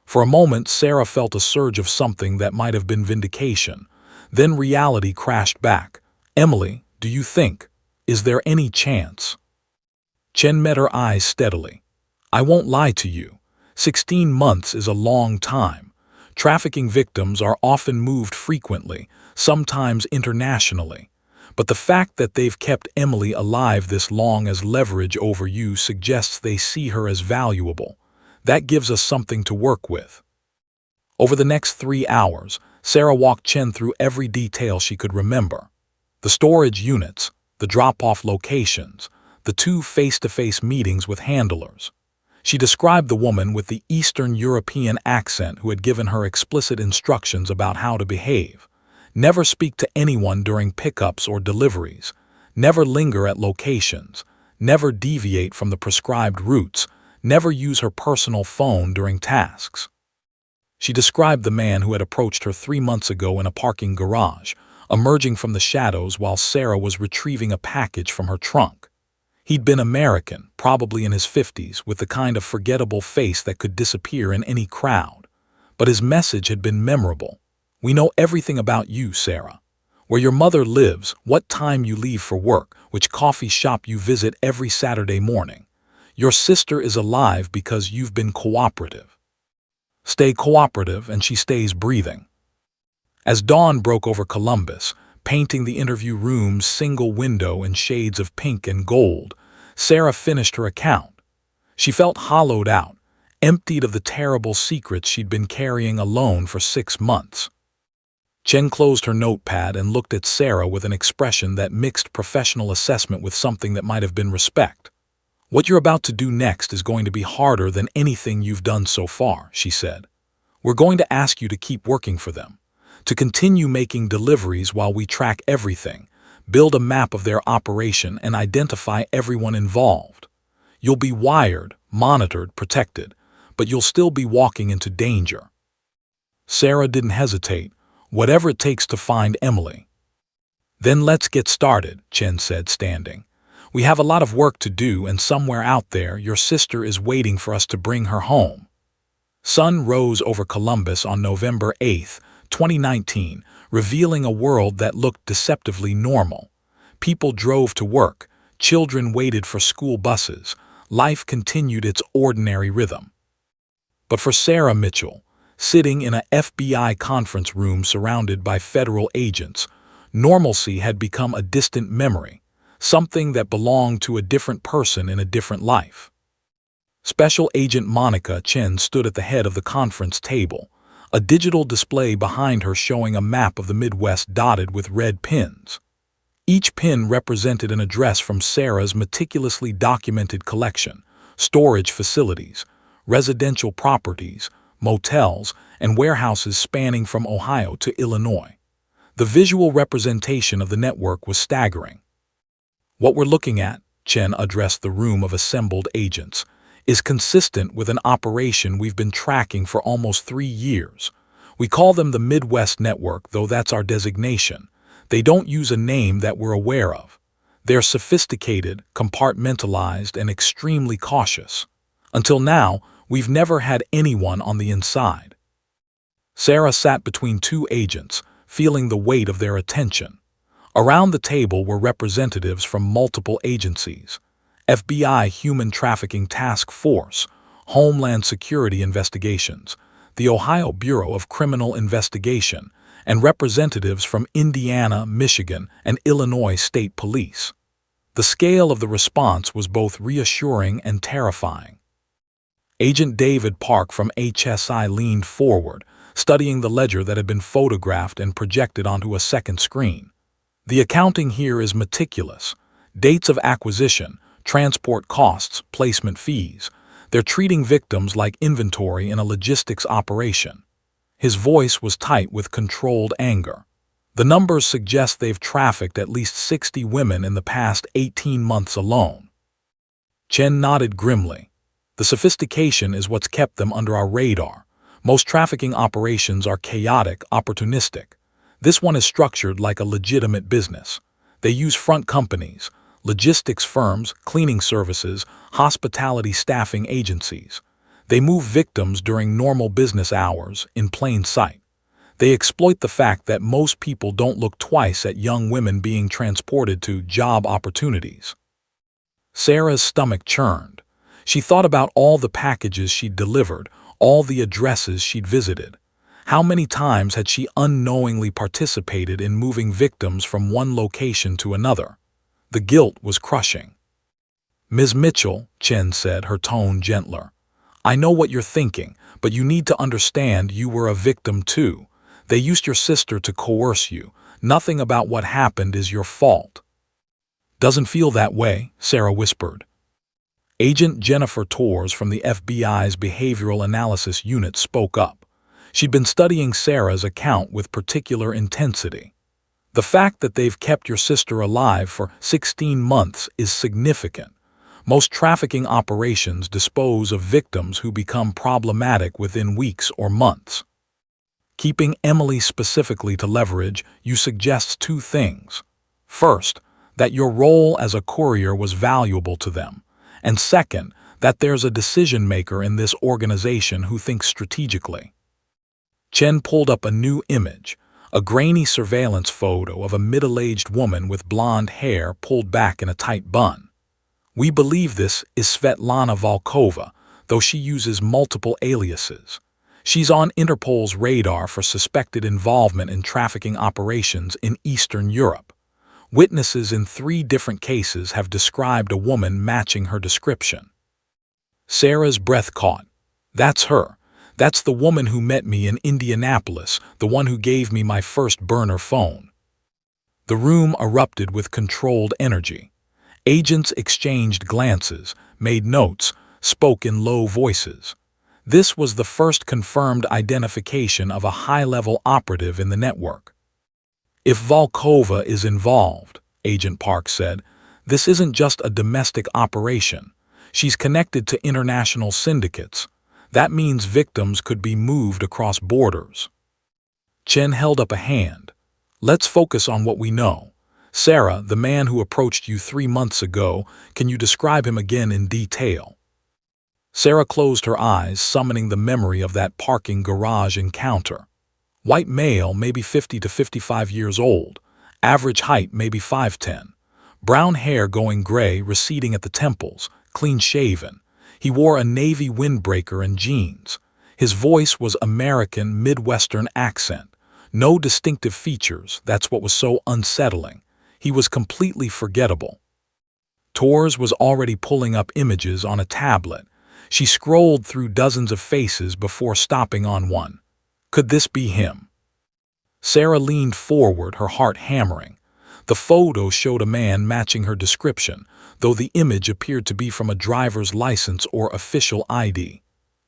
For a moment, Sarah felt a surge of something that might have been vindication. Then reality crashed back. "Emily, do you think? Is there any chance?" Chen met her eyes steadily. "I won't lie to you. 16 months is a long time. Trafficking victims are often moved frequently, sometimes internationally. But the fact that they've kept Emily alive this long as leverage over you suggests they see her as valuable. That gives us something to work with." Over the next 3 hours, Sarah walked Chen through every detail she could remember. The storage units, the drop-off locations, the 2 face-to-face meetings with handlers. She described the woman with the Eastern European accent who had given her explicit instructions about how to behave. Never speak to anyone during pickups or deliveries. Never linger at locations. Never deviate from the prescribed routes. Never use her personal phone during tasks. She described the man who had approached her 3 months ago in a parking garage, emerging from the shadows while Sarah was retrieving a package from her trunk. He'd been American, probably in his 50s, with the kind of forgettable face that could disappear in any crowd. But his message had been memorable. "We know everything about you, Sarah. Where your mother lives, what time you leave for work, which coffee shop you visit every Saturday morning. Your sister is alive because you've been cooperative. Stay cooperative and she stays breathing." As dawn broke over Columbus, painting the interview room's single window in shades of pink and gold, Sarah finished her account. She felt hollowed out, emptied of the terrible secrets she'd been carrying alone for 6 months. Chen closed her notepad and looked at Sarah with an expression that mixed professional assessment with something that might have been respect. "What you're about to do next is going to be harder than anything you've done so far," she said. "We're going to ask you to keep working for them, to continue making deliveries while we track everything, build a map of their operation, and identify everyone involved. You'll be wired, monitored, protected, but you'll still be walking into danger." Sarah didn't hesitate. "Whatever it takes to find Emily." "Then let's get started," Chen said, standing. "We have a lot of work to do, and somewhere out there your sister is waiting for us to bring her home." Sun rose over Columbus on November 8, 2019, revealing a world that looked deceptively normal. People drove to work, children waited for school buses, life continued its ordinary rhythm. But for Sarah Mitchell, sitting in a FBI conference room surrounded by federal agents, normalcy had become a distant memory, something that belonged to a different person in a different life. Special Agent Monica Chen stood at the head of the conference table, a digital display behind her showing a map of the Midwest dotted with red pins. Each pin represented an address from Sarah's meticulously documented collection: storage facilities, residential properties, motels, and warehouses spanning from Ohio to Illinois. The visual representation of the network was staggering. "What we're looking at," Chen addressed the room of assembled agents, "is consistent with an operation we've been tracking for almost 3 years. We call them the Midwest Network, though that's our designation. They don't use a name that we're aware of. They're sophisticated, compartmentalized, and extremely cautious. Until now, we've never had anyone on the inside." Sarah sat between 2 agents, feeling the weight of their attention. Around the table were representatives from multiple agencies: FBI Human Trafficking Task Force, Homeland Security Investigations, the Ohio Bureau of Criminal Investigation, and representatives from Indiana, Michigan, and Illinois State Police. The scale of the response was both reassuring and terrifying. Agent David Park from HSI leaned forward, studying the ledger that had been photographed and projected onto a second screen. The accounting here is meticulous. Dates of acquisition, transport costs, placement fees. They're treating victims like inventory in a logistics operation. His voice was tight with controlled anger. The numbers suggest they've trafficked at least 60 women in the past 18 months alone. Chen nodded grimly. The sophistication is what's kept them under our radar. Most trafficking operations are chaotic, opportunistic. This one is structured like a legitimate business. They use front companies, logistics firms, cleaning services, hospitality staffing agencies. They move victims during normal business hours, in plain sight. They exploit the fact that most people don't look twice at young women being transported to job opportunities. Sarah's stomach churned. She thought about all the packages she'd delivered, all the addresses she'd visited. How many times had she unknowingly participated in moving victims from one location to another? The guilt was crushing. "Ms. Mitchell," Chen said, her tone gentler, "I know what you're thinking, but you need to understand you were a victim too. They used your sister to coerce you. Nothing about what happened is your fault." "Doesn't feel that way," Sarah whispered. Agent Jennifer Torres from the FBI's Behavioral Analysis Unit spoke up. She'd been studying Sarah's account with particular intensity. "The fact that they've kept your sister alive for 16 months is significant. Most trafficking operations dispose of victims who become problematic within weeks or months. Keeping Emily specifically to leverage, you suggest two things. First, that your role as a courier was valuable to them, and second, that there's a decision-maker in this organization who thinks strategically." Chen pulled up a new image, a grainy surveillance photo of a middle-aged woman with blonde hair pulled back in a tight bun. "We believe this is Svetlana Volkova, though she uses multiple aliases. She's on Interpol's radar for suspected involvement in trafficking operations in Eastern Europe. Witnesses in 3 different cases have described a woman matching her description." Sarah's breath caught. "That's her. That's the woman who met me in Indianapolis, the one who gave me my first burner phone." The room erupted with controlled energy. Agents exchanged glances, made notes, spoke in low voices. This was the first confirmed identification of a high-level operative in the network. "If Volkova is involved," Agent Park said, "this isn't just a domestic operation. She's connected to international syndicates. That means victims could be moved across borders." Chen held up a hand. "Let's focus on what we know. Sarah, the man who approached you 3 months ago, can you describe him again in detail?" Sarah closed her eyes, summoning the memory of that parking garage encounter. White male, maybe 50 to 55 years old. Average height, maybe 5'10". Brown hair going gray, receding at the temples, clean-shaven. He wore a navy windbreaker and jeans. His voice was American Midwestern accent. No distinctive features, that's what was so unsettling. He was completely forgettable. Torres was already pulling up images on a tablet. She scrolled through dozens of faces before stopping on one. Could this be him? Sarah leaned forward, her heart hammering. The photo showed a man matching her description, though the image appeared to be from a driver's license or official ID.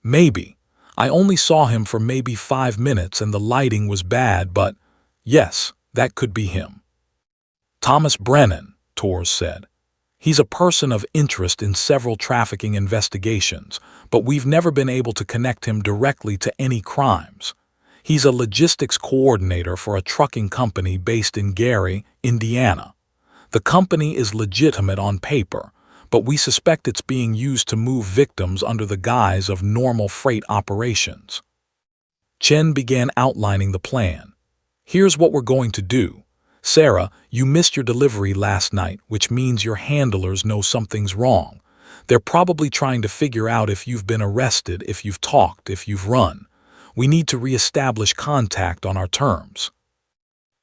Maybe. I only saw him for maybe 5 minutes and the lighting was bad, but yes, that could be him. "Thomas Brennan," Torres said. "He's a person of interest in several trafficking investigations, but we've never been able to connect him directly to any crimes. He's a logistics coordinator for a trucking company based in Gary, Indiana. The company is legitimate on paper, but we suspect it's being used to move victims under the guise of normal freight operations." Chen began outlining the plan. "Here's what we're going to do. Sarah, you missed your delivery last night, which means your handlers know something's wrong. They're probably trying to figure out if you've been arrested, if you've talked, if you've run. We need to reestablish contact on our terms."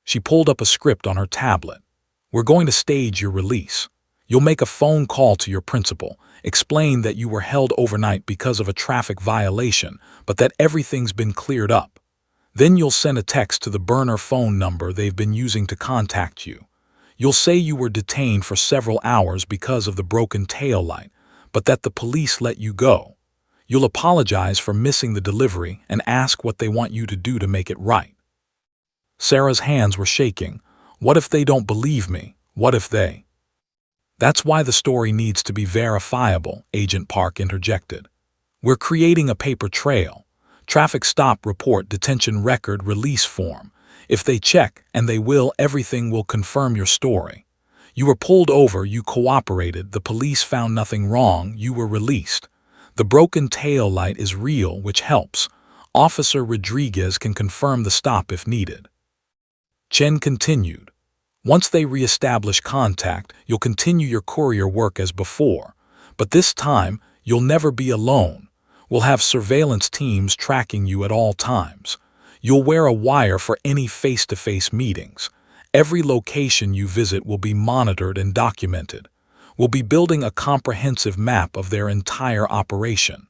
She pulled up a script on her tablet. "We're going to stage your release. You'll make a phone call to your principal, explain that you were held overnight because of a traffic violation, but that everything's been cleared up. Then you'll send a text to the burner phone number they've been using to contact you. You'll say you were detained for several hours because of the broken tail light, but that the police let you go. You'll apologize for missing the delivery and ask what they want you to do to make it right." Sarah's hands were shaking. What if they don't believe me? What if they... "That's why the story needs to be verifiable," Agent Park interjected. "We're creating a paper trail. Traffic stop report, detention record, release form. If they check, and they will, everything will confirm your story. You were pulled over, you cooperated, the police found nothing wrong, you were released. The broken tail light is real, which helps. Officer Rodriguez can confirm the stop if needed." Chen continued. "Once they reestablish contact, you'll continue your courier work as before. But this time, you'll never be alone. We'll have surveillance teams tracking you at all times. You'll wear a wire for any face-to-face meetings. Every location you visit will be monitored and documented. We'll be building a comprehensive map of their entire operation."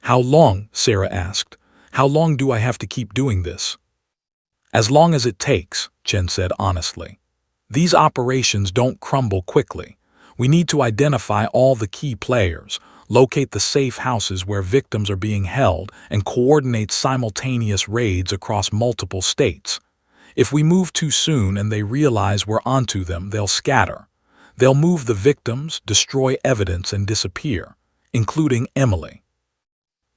"How long?" Sarah asked. "How long do I have to keep doing this?" "As long as it takes," Chen said honestly. "These operations don't crumble quickly. We need to identify all the key players, locate the safe houses where victims are being held, and coordinate simultaneous raids across multiple states. If we move too soon and they realize we're onto them, they'll scatter. They'll move the victims, destroy evidence, and disappear, including Emily."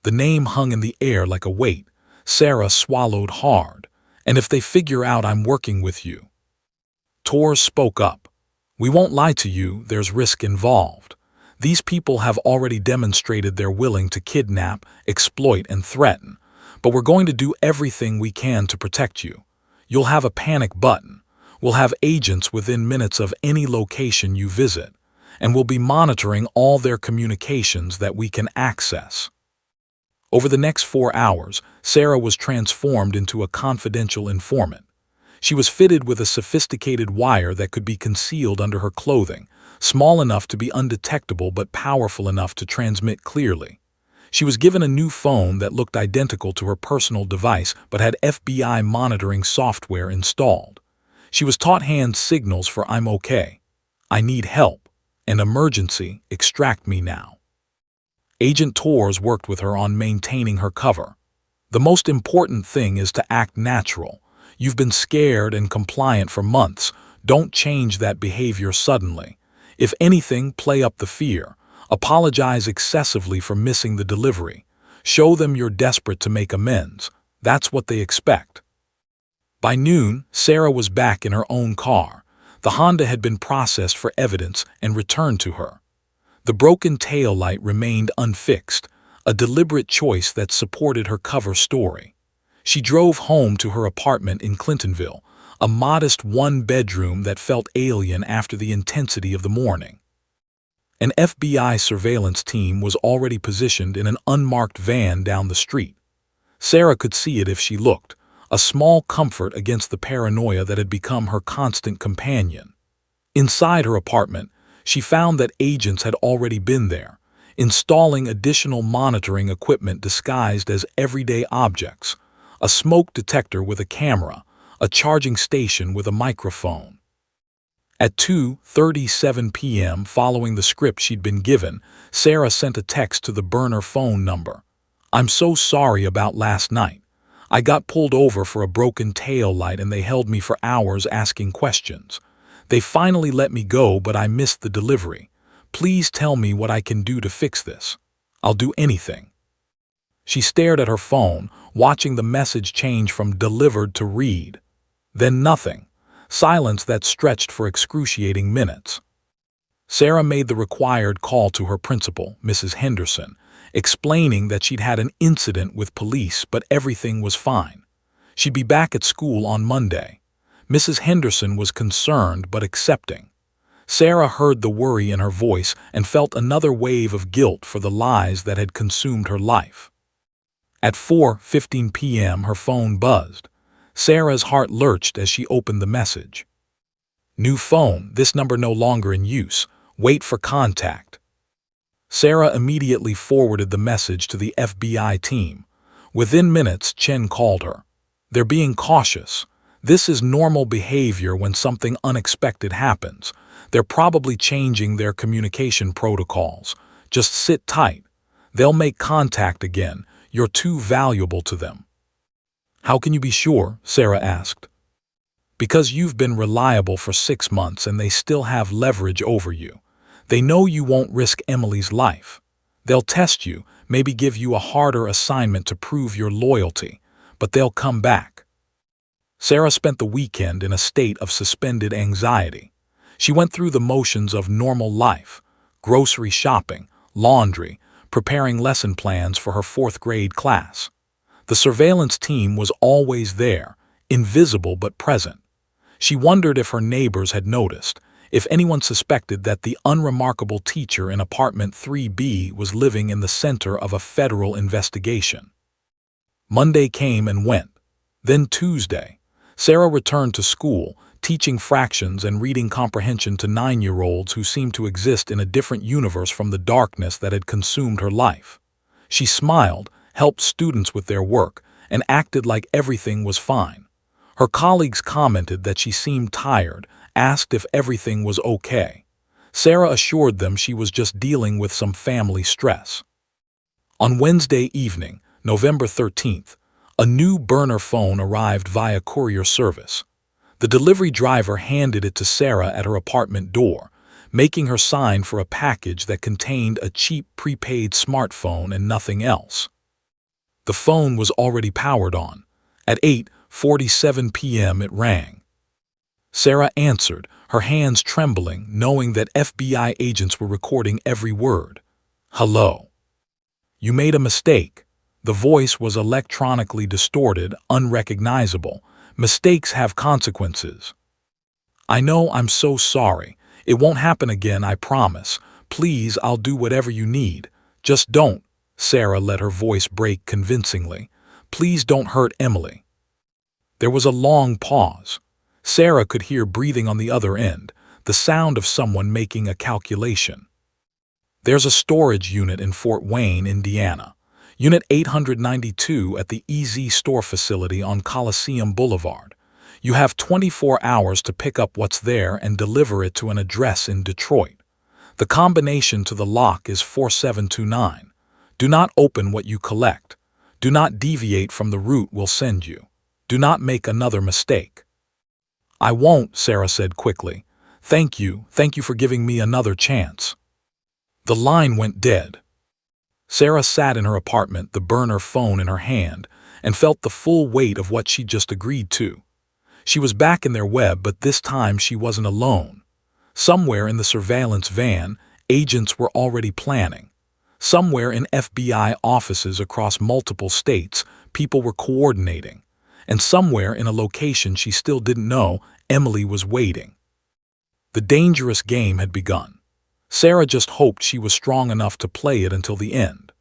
The name hung in the air like a weight. Sarah swallowed hard. "And if they figure out I'm working with you?" Torres spoke up. "We won't lie to you, there's risk involved. These people have already demonstrated they're willing to kidnap, exploit, and threaten. But we're going to do everything we can to protect you. You'll have a panic button. We'll have agents within minutes of any location you visit, and we'll be monitoring all their communications that we can access." Over the next 4 hours, Sarah was transformed into a confidential informant. She was fitted with a sophisticated wire that could be concealed under her clothing, small enough to be undetectable but powerful enough to transmit clearly. She was given a new phone that looked identical to her personal device but had FBI monitoring software installed. She was taught hand signals for "I'm okay," "I need help," and "emergency, extract me now." Agent Torres worked with her on maintaining her cover. "The most important thing is to act natural. You've been scared and compliant for months. Don't change that behavior suddenly. If anything, play up the fear. Apologize excessively for missing the delivery. Show them you're desperate to make amends. That's what they expect." By noon, Sarah was back in her own car. The Honda had been processed for evidence and returned to her. The broken tail light remained unfixed, a deliberate choice that supported her cover story. She drove home to her apartment in Clintonville, a modest one-bedroom that felt alien after the intensity of the morning. An FBI surveillance team was already positioned in an unmarked van down the street. Sarah could see it if she looked, a small comfort against the paranoia that had become her constant companion. Inside her apartment, she found that agents had already been there, installing additional monitoring equipment disguised as everyday objects, a smoke detector with a camera, a charging station with a microphone. At 2:37 p.m., following the script she'd been given, Sarah sent a text to the burner phone number. "I'm so sorry about last night. I got pulled over for a broken tail light and they held me for hours asking questions. They finally let me go, but I missed the delivery. Please tell me what I can do to fix this. I'll do anything." She stared at her phone, watching the message change from delivered to read. Then nothing. Silence that stretched for excruciating minutes. Sarah made the required call to her principal, Mrs. Henderson, explaining that she'd had an incident with police but everything was fine. She'd be back at school on Monday. Mrs. Henderson was concerned but accepting. Sarah heard the worry in her voice and felt another wave of guilt for the lies that had consumed her life. At 4:15 p.m. her phone buzzed. Sarah's heart lurched as she opened the message. New phone, this number no longer in use. Wait for contact. Sarah immediately forwarded the message to the FBI team. Within minutes, Chen called her. They're being cautious. This is normal behavior when something unexpected happens. They're probably changing their communication protocols. Just sit tight. They'll make contact again. You're too valuable to them. How can you be sure? Sarah asked. Because you've been reliable for 6 months and they still have leverage over you. They know you won't risk Emily's life. They'll test you, maybe give you a harder assignment to prove your loyalty, but they'll come back. Sarah spent the weekend in a state of suspended anxiety. She went through the motions of normal life, grocery shopping, laundry, preparing lesson plans for her 4th grade class. The surveillance team was always there, invisible but present. She wondered if her neighbors had noticed, if anyone suspected that the unremarkable teacher in apartment 3B was living in the center of a federal investigation. Monday came and went. Then Tuesday. Sarah returned to school, teaching fractions and reading comprehension to 9-year-olds who seemed to exist in a different universe from the darkness that had consumed her life. She smiled, helped students with their work, and acted like everything was fine. Her colleagues commented that she seemed tired, asked if everything was okay. Sarah assured them she was just dealing with some family stress. On Wednesday evening, November 13th, a new burner phone arrived via courier service. The delivery driver handed it to Sarah at her apartment door, making her sign for a package that contained a cheap prepaid smartphone and nothing else. The phone was already powered on. At 8:47 p.m. it rang. Sarah answered, her hands trembling, knowing that FBI agents were recording every word. Hello. You made a mistake. The voice was electronically distorted, unrecognizable. Mistakes have consequences. I know, I'm so sorry. It won't happen again, I promise. Please, I'll do whatever you need. Just don't. Sarah let her voice break convincingly. Please don't hurt Emily. There was a long pause. Sarah could hear breathing on the other end, the sound of someone making a calculation. There's a storage unit in Fort Wayne, Indiana. Unit 892 at the EZ Store facility on Coliseum Boulevard. You have 24 hours to pick up what's there and deliver it to an address in Detroit. The combination to the lock is 4729. Do not open what you collect. Do not deviate from the route we'll send you. Do not make another mistake. I won't, Sarah said quickly. Thank you for giving me another chance. The line went dead. Sarah sat in her apartment, the burner phone in her hand, and felt the full weight of what she'd just agreed to. She was back in their web, but this time she wasn't alone. Somewhere in the surveillance van, agents were already planning. Somewhere in FBI offices across multiple states, people were coordinating. And somewhere in a location she still didn't know, Emily was waiting. The dangerous game had begun. Sarah just hoped she was strong enough to play it until the end.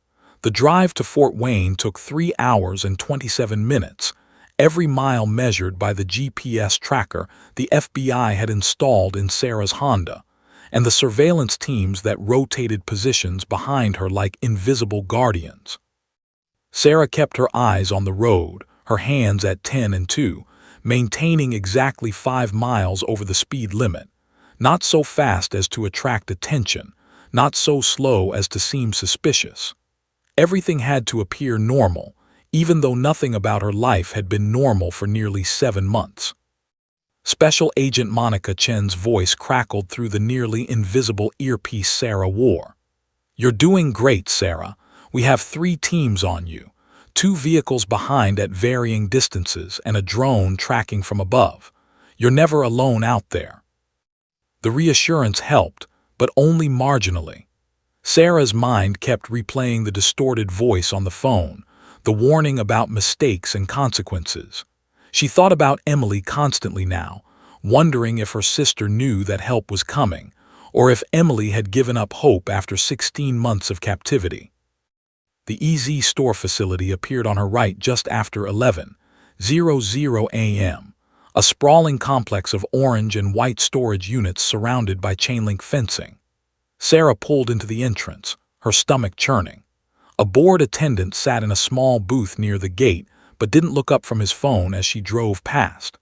The drive to Fort Wayne took 3 hours and 27 minutes, every mile measured by the GPS tracker the FBI had installed in Sarah's Honda, and the surveillance teams that rotated positions behind her like invisible guardians. Sarah kept her eyes on the road, her hands at 10 and 2, maintaining exactly 5 miles over the speed limit. Not so fast as to attract attention, not so slow as to seem suspicious. Everything had to appear normal, even though nothing about her life had been normal for nearly 7 months. Special Agent Monica Chen's voice crackled through the nearly invisible earpiece Sarah wore. You're doing great, Sarah. We have 3 teams on you, 2 vehicles behind at varying distances and a drone tracking from above. You're never alone out there. The reassurance helped, but only marginally. Sarah's mind kept replaying the distorted voice on the phone, the warning about mistakes and consequences. She thought about Emily constantly now, wondering if her sister knew that help was coming, or if Emily had given up hope after 16 months of captivity. The EZ store facility appeared on her right just after 11:00 a.m., a sprawling complex of orange and white storage units surrounded by chain-link fencing. Sarah pulled into the entrance, her stomach churning. A bored attendant sat in a small booth near the gate but didn't look up from his phone as she drove past.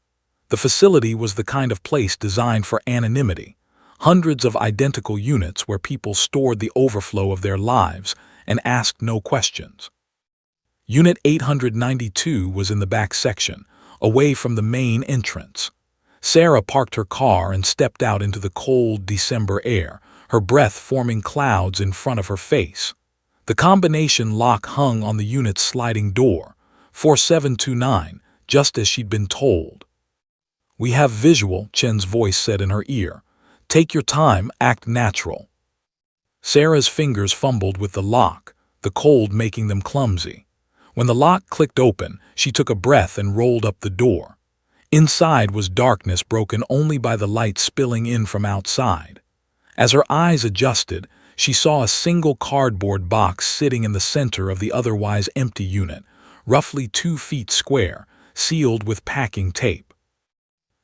The facility was the kind of place designed for anonymity, hundreds of identical units where people stored the overflow of their lives and asked no questions. Unit 892 was in the back section, away from the main entrance. Sarah parked her car and stepped out into the cold December air, her breath forming clouds in front of her face. The combination lock hung on the unit's sliding door, 4729, just as she'd been told. "We have visual," Chen's voice said in her ear. "Take your time, act natural." Sarah's fingers fumbled with the lock, the cold making them clumsy. When the lock clicked open, she took a breath and rolled up the door. Inside was darkness broken only by the light spilling in from outside. As her eyes adjusted, she saw a single cardboard box sitting in the center of the otherwise empty unit, roughly 2 feet square, sealed with packing tape.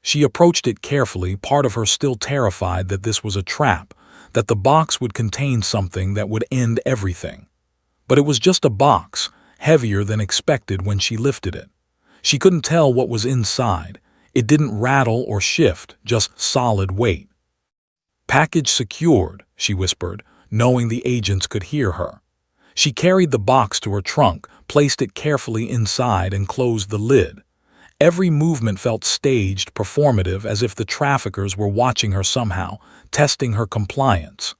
She approached it carefully, part of her still terrified that this was a trap, that the box would contain something that would end everything. But it was just a box, heavier than expected when she lifted it. She couldn't tell what was inside. It didn't rattle or shift, just solid weight. "Package secured," she whispered, knowing the agents could hear her. She carried the box to her trunk, placed it carefully inside, and closed the lid. Every movement felt staged, performative, as if the traffickers were watching her somehow, testing her compliance.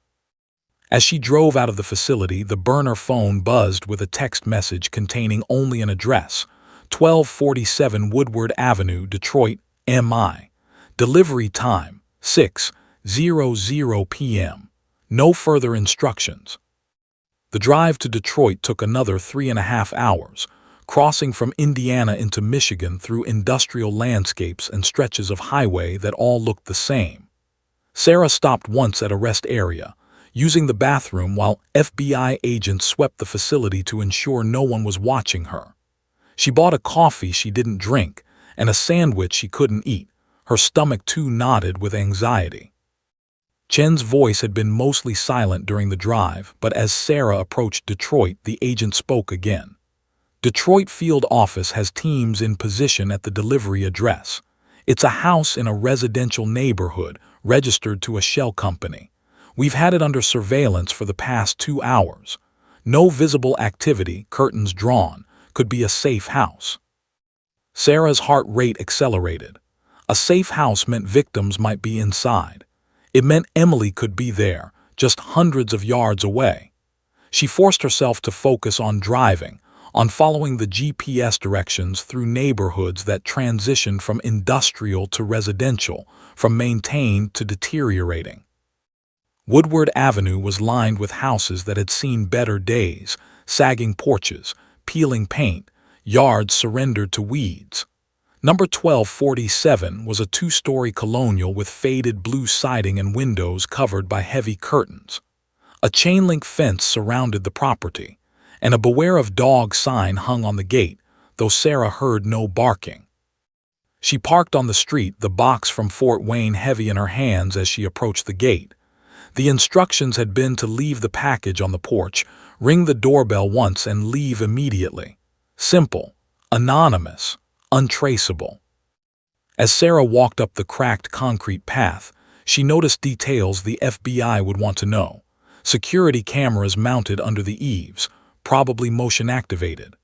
As she drove out of the facility, the burner phone buzzed with a text message containing only an address: 1247 Woodward Avenue, Detroit, MI. Delivery time, 6:00 p.m. No further instructions. The drive to Detroit took another 3.5 hours, crossing from Indiana into Michigan through industrial landscapes and stretches of highway that all looked the same. Sarah stopped once at a rest area, using the bathroom while FBI agents swept the facility to ensure no one was watching her. She bought a coffee she didn't drink and a sandwich she couldn't eat, her stomach too knotted with anxiety. Chen's voice had been mostly silent during the drive, but as Sarah approached Detroit, the agent spoke again. "Detroit field office has teams in position at the delivery address. It's a house in a residential neighborhood, registered to a shell company. We've had it under surveillance for the past 2 hours. No visible activity, curtains drawn, could be a safe house." Sarah's heart rate accelerated. A safe house meant victims might be inside. It meant Emily could be there, just hundreds of yards away. She forced herself to focus on driving, on following the GPS directions through neighborhoods that transitioned from industrial to residential, from maintained to deteriorating. Woodward Avenue was lined with houses that had seen better days, sagging porches, peeling paint, yards surrendered to weeds. Number 1247 was a 2-story colonial with faded blue siding and windows covered by heavy curtains. A chain-link fence surrounded the property, and a "Beware of Dog" sign hung on the gate, though Sarah heard no barking. She parked on the street, the box from Fort Wayne heavy in her hands as she approached the gate. The instructions had been to leave the package on the porch, ring the doorbell once, and leave immediately. Simple, anonymous, untraceable. As Sarah walked up the cracked concrete path, she noticed details the FBI would want to know. Security cameras mounted under the eaves, probably motion-activated.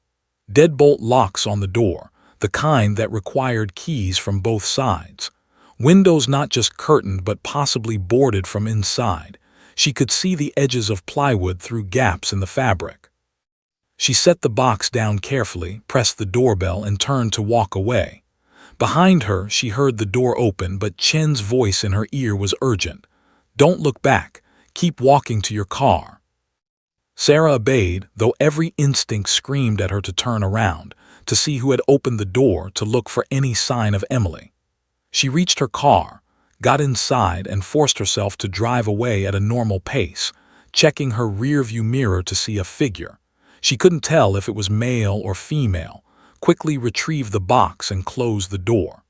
Deadbolt locks on the door, the kind that required keys from both sides. Windows not just curtained but possibly boarded from inside. She could see the edges of plywood through gaps in the fabric. She set the box down carefully, pressed the doorbell, and turned to walk away. Behind her, she heard the door open, but Chen's voice in her ear was urgent. "Don't look back. Keep walking to your car." Sarah obeyed, though every instinct screamed at her to turn around, to see who had opened the door, to look for any sign of Emily. She reached her car, got inside and forced herself to drive away at a normal pace, checking her rearview mirror to see a figure. She couldn't tell if it was male or female, quickly retrieved the box and closed the door.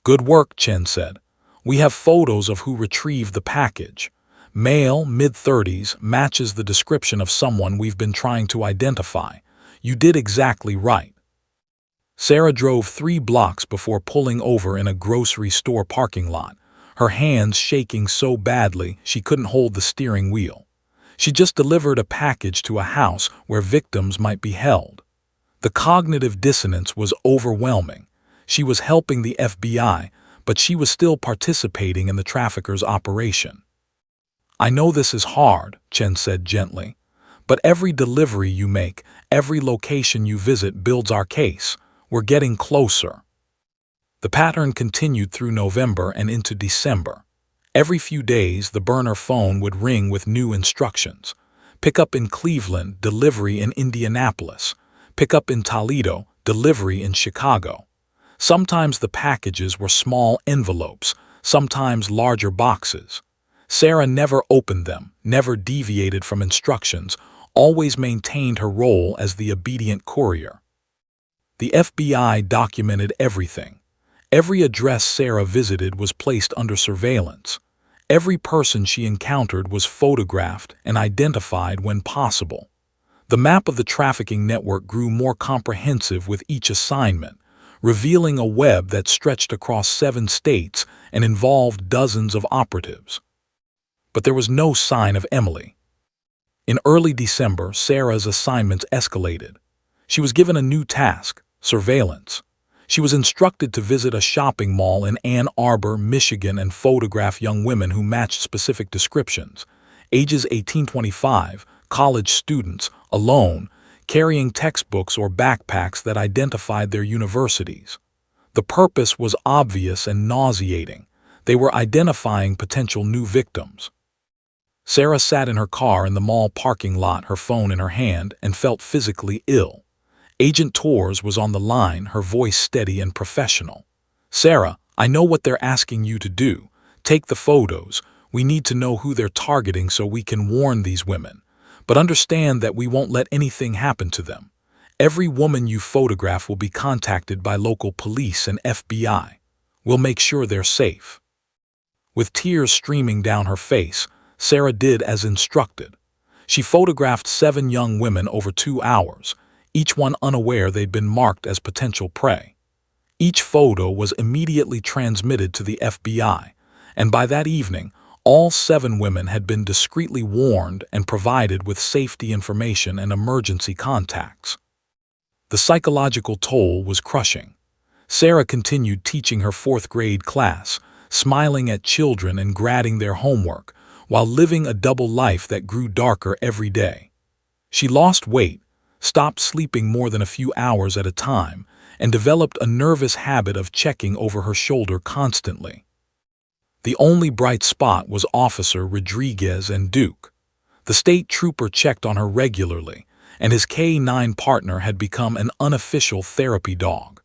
"Good work," Chen said. "We have photos of who retrieved the package. Male, mid-30s, matches the description of someone we've been trying to identify. You did exactly right." Sarah drove 3 blocks before pulling over in a grocery store parking lot, her hands shaking so badly she couldn't hold the steering wheel. She just delivered a package to a house where victims might be held. The cognitive dissonance was overwhelming. She was helping the FBI, but she was still participating in the trafficker's operation. "I know this is hard," Chen said gently, "but every delivery you make, every location you visit builds our case. We're getting closer." The pattern continued through November and into December. Every few days, the burner phone would ring with new instructions. Pick up in Cleveland, delivery in Indianapolis. Pick up in Toledo, delivery in Chicago. Sometimes the packages were small envelopes, sometimes larger boxes. Sarah never opened them, never deviated from instructions, always maintained her role as the obedient courier. The FBI documented everything. Every address Sarah visited was placed under surveillance. Every person she encountered was photographed and identified when possible. The map of the trafficking network grew more comprehensive with each assignment, revealing a web that stretched across 7 states and involved dozens of operatives. But there was no sign of Emily. In early December, Sarah's assignments escalated. She was given a new task: surveillance. She was instructed to visit a shopping mall in Ann Arbor, Michigan, and photograph young women who matched specific descriptions. Ages 18-25, college students, alone, carrying textbooks or backpacks that identified their universities. The purpose was obvious and nauseating. They were identifying potential new victims. Sarah sat in her car in the mall parking lot, her phone in her hand, and felt physically ill. Agent Torres was on the line, her voice steady and professional. "Sarah, I know what they're asking you to do. Take the photos. We need to know who they're targeting so we can warn these women. But understand that we won't let anything happen to them. Every woman you photograph will be contacted by local police and FBI. We'll make sure they're safe." With tears streaming down her face, Sarah did as instructed. She photographed 7 young women over 2 hours, each one unaware they'd been marked as potential prey. Each photo was immediately transmitted to the FBI, and by that evening, all 7 women had been discreetly warned and provided with safety information and emergency contacts. The psychological toll was crushing. Sarah continued teaching her 4th grade class, smiling at children and grading their homework, while living a double life that grew darker every day. She lost weight, stopped sleeping more than a few hours at a time, and developed a nervous habit of checking over her shoulder constantly. The only bright spot was Officer Rodriguez and Duke. The state trooper checked on her regularly, and his K-9 partner had become an unofficial therapy dog.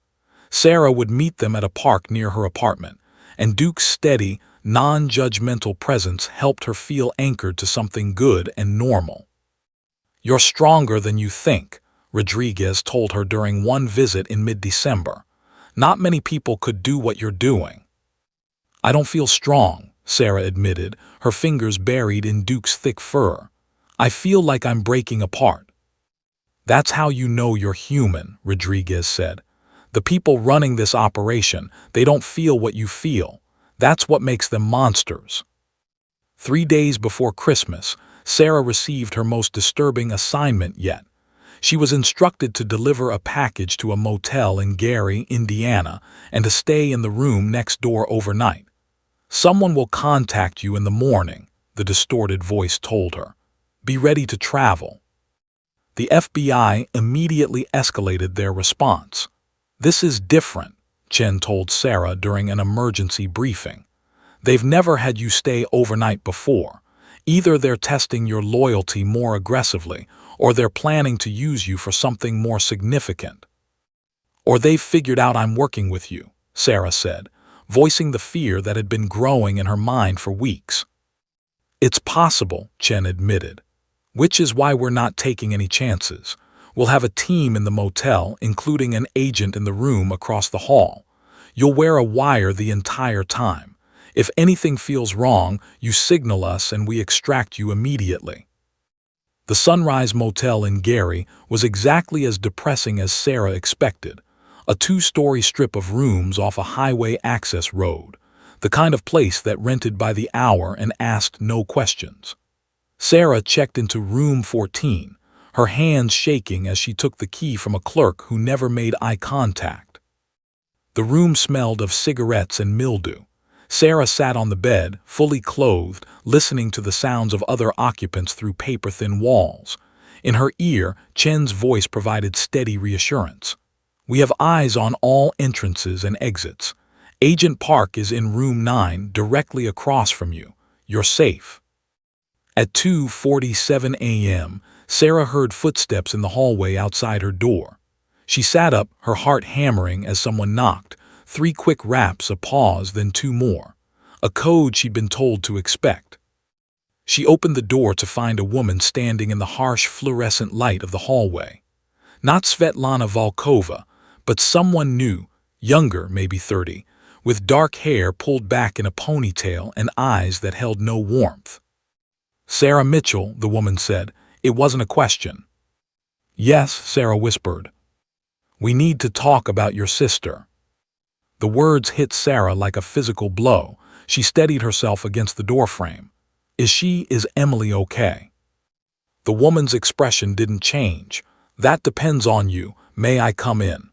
Sarah would meet them at a park near her apartment, and Duke's steady, non-judgmental presence helped her feel anchored to something good and normal. "You're stronger than you think," Rodriguez told her during one visit in mid-December. "Not many people could do what you're doing." "I don't feel strong," Sarah admitted, her fingers buried in Duke's thick fur. "I feel like I'm breaking apart." "That's how you know you're human," Rodriguez said. "The people running this operation, they don't feel what you feel. That's what makes them monsters." 3 days before Christmas, Sarah received her most disturbing assignment yet. She was instructed to deliver a package to a motel in Gary, Indiana, and to stay in the room next door overnight. "Someone will contact you in the morning," the distorted voice told her. "Be ready to travel." The FBI immediately escalated their response. "This is different," Chen told Sarah during an emergency briefing. "They've never had you stay overnight before. Either they're testing your loyalty more aggressively, or they're planning to use you for something more significant." "Or they've figured out I'm working with you," Sarah said, voicing the fear that had been growing in her mind for weeks. "It's possible," Chen admitted, "which is why we're not taking any chances. We'll have a team in the motel, including an agent in the room across the hall. You'll wear a wire the entire time. If anything feels wrong, you signal us and we extract you immediately." The Sunrise Motel in Gary was exactly as depressing as Sarah expected. A two-story strip of rooms off a highway access road, the kind of place that rented by the hour and asked no questions. Sarah checked into room 14, her hands shaking as she took the key from a clerk who never made eye contact. The room smelled of cigarettes and mildew. Sarah sat on the bed, fully clothed, listening to the sounds of other occupants through paper-thin walls. In her ear, Chen's voice provided steady reassurance. "We have eyes on all entrances and exits. Agent Park is in room 9, directly across from you. You're safe." At 2:47 a.m., Sarah heard footsteps in the hallway outside her door. She sat up, her heart hammering as someone knocked. 3 quick raps, a pause, then 2 more. A code she'd been told to expect. She opened the door to find a woman standing in the harsh fluorescent light of the hallway. Not Svetlana Volkova, but someone new, younger, maybe 30, with dark hair pulled back in a ponytail and eyes that held no warmth. "Sarah Mitchell," the woman said. It wasn't a question. "Yes," Sarah whispered. "We need to talk about your sister." The words hit Sarah like a physical blow. She steadied herself against the doorframe. Is Emily okay?" The woman's expression didn't change. "That depends on you. May I come in?"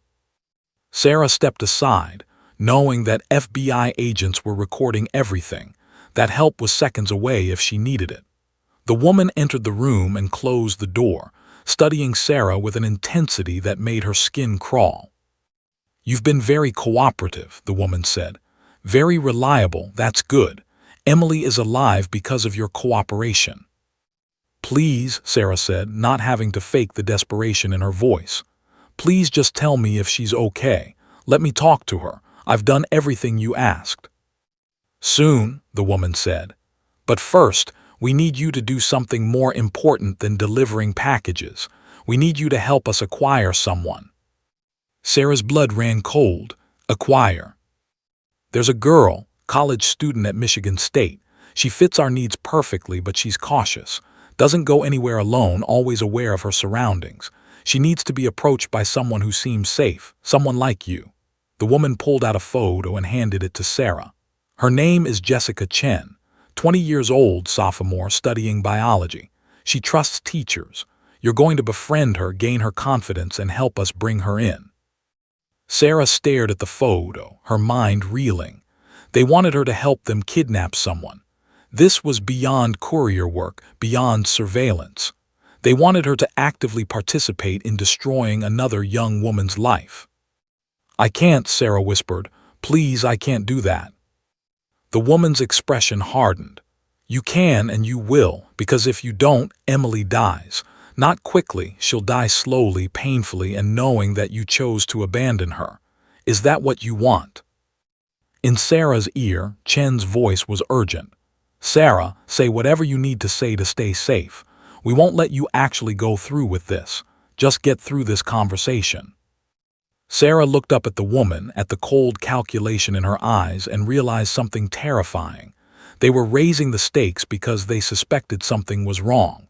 Sarah stepped aside, knowing that FBI agents were recording everything. That help was seconds away if she needed it. The woman entered the room and closed the door, studying Sarah with an intensity that made her skin crawl. "You've been very cooperative," the woman said. "Very reliable, that's good. Emily is alive because of your cooperation." "Please," Sarah said, not having to fake the desperation in her voice. "Please just tell me if she's okay. Let me talk to her. I've done everything you asked." "Soon," the woman said. "But first, we need you to do something more important than delivering packages. We need you to help us acquire someone." Sarah's blood ran cold. "Acquire?" "There's a girl, college student at Michigan State. She fits our needs perfectly, but she's cautious. Doesn't go anywhere alone, always aware of her surroundings. She needs to be approached by someone who seems safe, someone like you." The woman pulled out a photo and handed it to Sarah. "Her name is Jessica Chen, 20 years old, sophomore, studying biology. She trusts teachers. You're going to befriend her, gain her confidence, and help us bring her in." Sarah stared at the photo, her mind reeling. They wanted her to help them kidnap someone. This was beyond courier work, beyond surveillance. They wanted her to actively participate in destroying another young woman's life. "I can't," Sarah whispered. "Please, I can't do that." The woman's expression hardened. "You can and you will, because if you don't, Emily dies. Not quickly, she'll die slowly, painfully, and knowing that you chose to abandon her. Is that what you want?" In Sarah's ear, Chen's voice was urgent. "Sarah, say whatever you need to say to stay safe. We won't let you actually go through with this. Just get through this conversation." Sarah looked up at the woman, at the cold calculation in her eyes, and realized something terrifying. They were raising the stakes because they suspected something was wrong.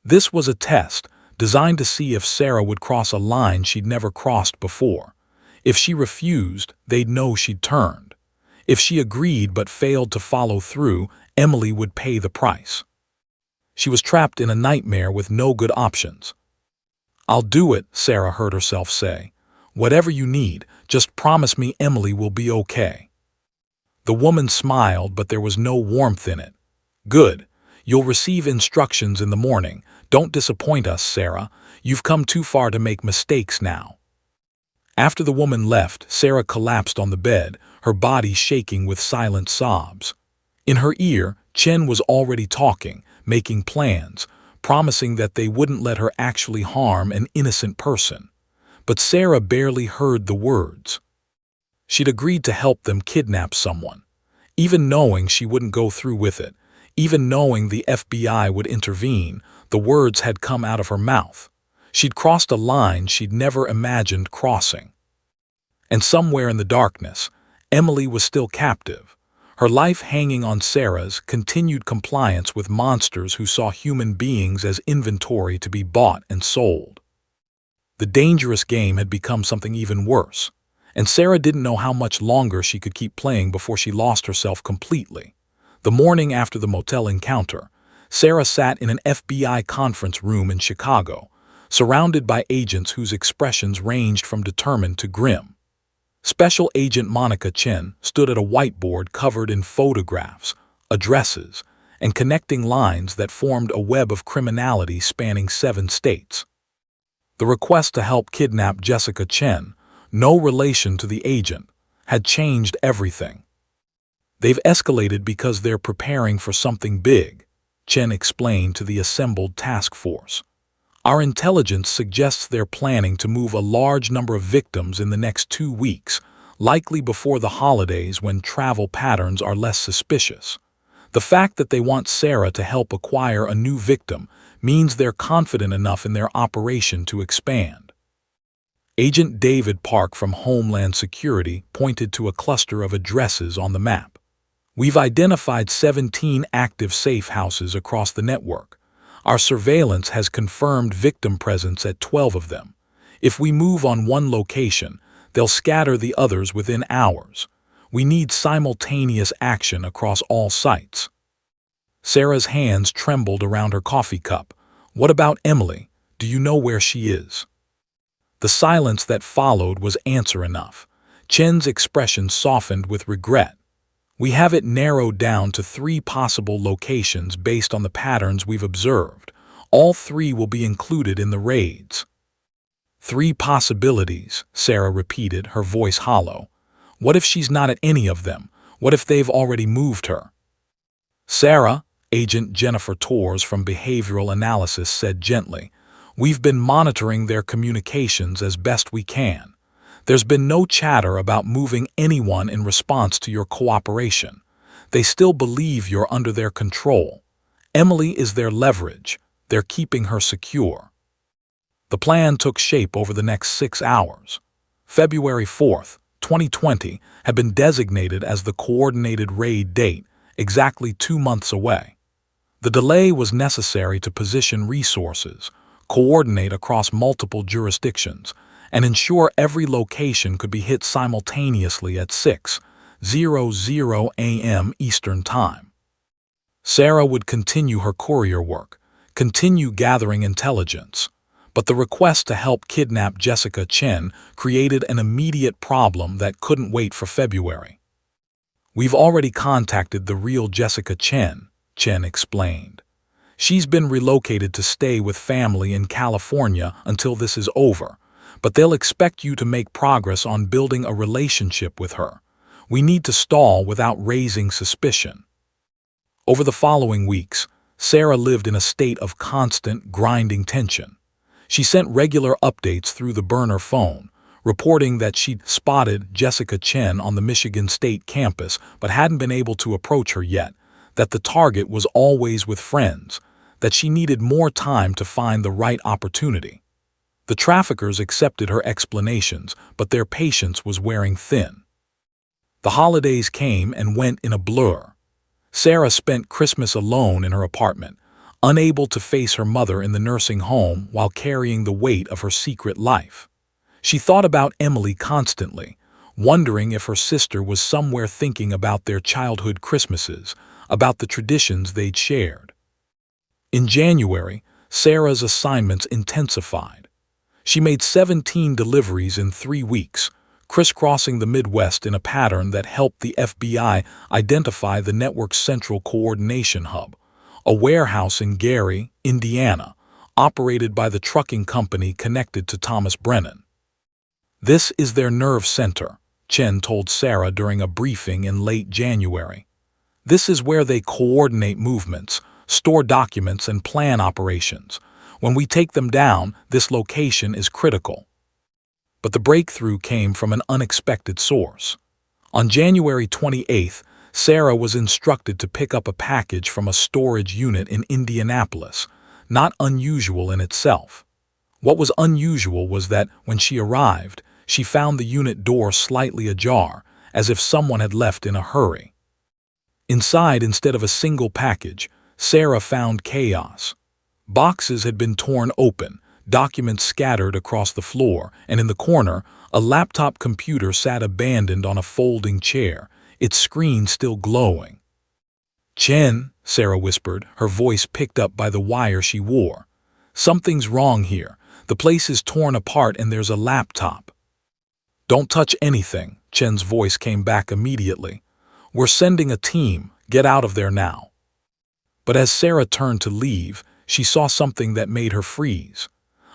This was a test, designed to see if Sarah would cross a line she'd never crossed before. If she refused, they'd know she'd turned. If she agreed but failed to follow through, Emily would pay the price. She was trapped in a nightmare with no good options. "I'll do it," Sarah heard herself say. "Whatever you need, just promise me Emily will be okay." The woman smiled, but there was no warmth in it. "Good. You'll receive instructions in the morning. Don't disappoint us, Sarah. You've come too far to make mistakes now." After the woman left, Sarah collapsed on the bed, her body shaking with silent sobs. In her ear, Chen was already talking, making plans, promising that they wouldn't let her actually harm an innocent person. But Sarah barely heard the words. She'd agreed to help them kidnap someone, even knowing she wouldn't go through with it, even knowing the FBI would intervene. The words had come out of her mouth. She'd crossed a line she'd never imagined crossing. And somewhere in the darkness, Emily was still captive, her life hanging on Sarah's continued compliance with monsters who saw human beings as inventory to be bought and sold. The dangerous game had become something even worse, and Sarah didn't know how much longer she could keep playing before she lost herself completely. The morning after the motel encounter, Sarah sat in an FBI conference room in Chicago, surrounded by agents whose expressions ranged from determined to grim. Special Agent Monica Chen stood at a whiteboard covered in photographs, addresses, and connecting lines that formed a web of criminality spanning 7 states. The request to help kidnap Jessica Chen, no relation to the agent, had changed everything. "They've escalated because they're preparing for something big," Chen explained to the assembled task force. "Our intelligence suggests they're planning to move a large number of victims in the next 2 weeks, likely before the holidays when travel patterns are less suspicious. The fact that they want Sarah to help acquire a new victim means they're confident enough in their operation to expand." Agent David Park from Homeland Security pointed to a cluster of addresses on the map. "We've identified 17 active safe houses across the network. Our surveillance has confirmed victim presence at 12 of them. If we move on one location, they'll scatter the others within hours. We need simultaneous action across all sites." Sarah's hands trembled around her coffee cup. "What about Emily? Do you know where she is?" The silence that followed was answer enough. Chen's expression softened with regret. "We have it narrowed down to 3 possible locations based on the patterns we've observed. All 3 will be included in the raids." "3 possibilities," Sarah repeated, her voice hollow. "What if she's not at any of them? What if they've already moved her?" "Sarah," Agent Jennifer Torres from Behavioral Analysis said gently, "we've been monitoring their communications as best we can. There's been no chatter about moving anyone in response to your cooperation. They still believe you're under their control. Emily is their leverage. They're keeping her secure." The plan took shape over the next 6 hours. February 4th, 2020, had been designated as the coordinated raid date, exactly 2 months away. The delay was necessary to position resources, coordinate across multiple jurisdictions, and ensure every location could be hit simultaneously at 6:00 a.m. Eastern Time. Sarah would continue her courier work, continue gathering intelligence, but the request to help kidnap Jessica Chen created an immediate problem that couldn't wait for February. "We've already contacted the real Jessica Chen," Chen explained. "She's been relocated to stay with family in California until this is over, but they'll expect you to make progress on building a relationship with her. We need to stall without raising suspicion." Over the following weeks, Sarah lived in a state of constant, grinding tension. She sent regular updates through the burner phone, reporting that she'd spotted Jessica Chen on the Michigan State campus but hadn't been able to approach her yet, that the target was always with friends, that she needed more time to find the right opportunity. The traffickers accepted her explanations, but their patience was wearing thin. The holidays came and went in a blur. Sarah spent Christmas alone in her apartment, unable to face her mother in the nursing home while carrying the weight of her secret life. She thought about Emily constantly, wondering if her sister was somewhere thinking about their childhood Christmases, about the traditions they'd shared. In January, Sarah's assignments intensified. She made 17 deliveries in 3 weeks, crisscrossing the Midwest in a pattern that helped the FBI identify the network's central coordination hub, a warehouse in Gary, Indiana, operated by the trucking company connected to Thomas Brennan. "This is their nerve center," Chen told Sarah during a briefing in late January. "This is where they coordinate movements, store documents, and plan operations. When we take them down, this location is critical." But the breakthrough came from an unexpected source. On January 28th, Sarah was instructed to pick up a package from a storage unit in Indianapolis, not unusual in itself. What was unusual was that, when she arrived, she found the unit door slightly ajar, as if someone had left in a hurry. Inside, instead of a single package, Sarah found chaos. Boxes had been torn open, documents scattered across the floor, and in the corner, a laptop computer sat abandoned on a folding chair, its screen still glowing. "Chen," Sarah whispered, her voice picked up by the wire she wore. "Something's wrong here. The place is torn apart and there's a laptop." "Don't touch anything," Chen's voice came back immediately. "We're sending a team. Get out of there now." But as Sarah turned to leave, she saw something that made her freeze.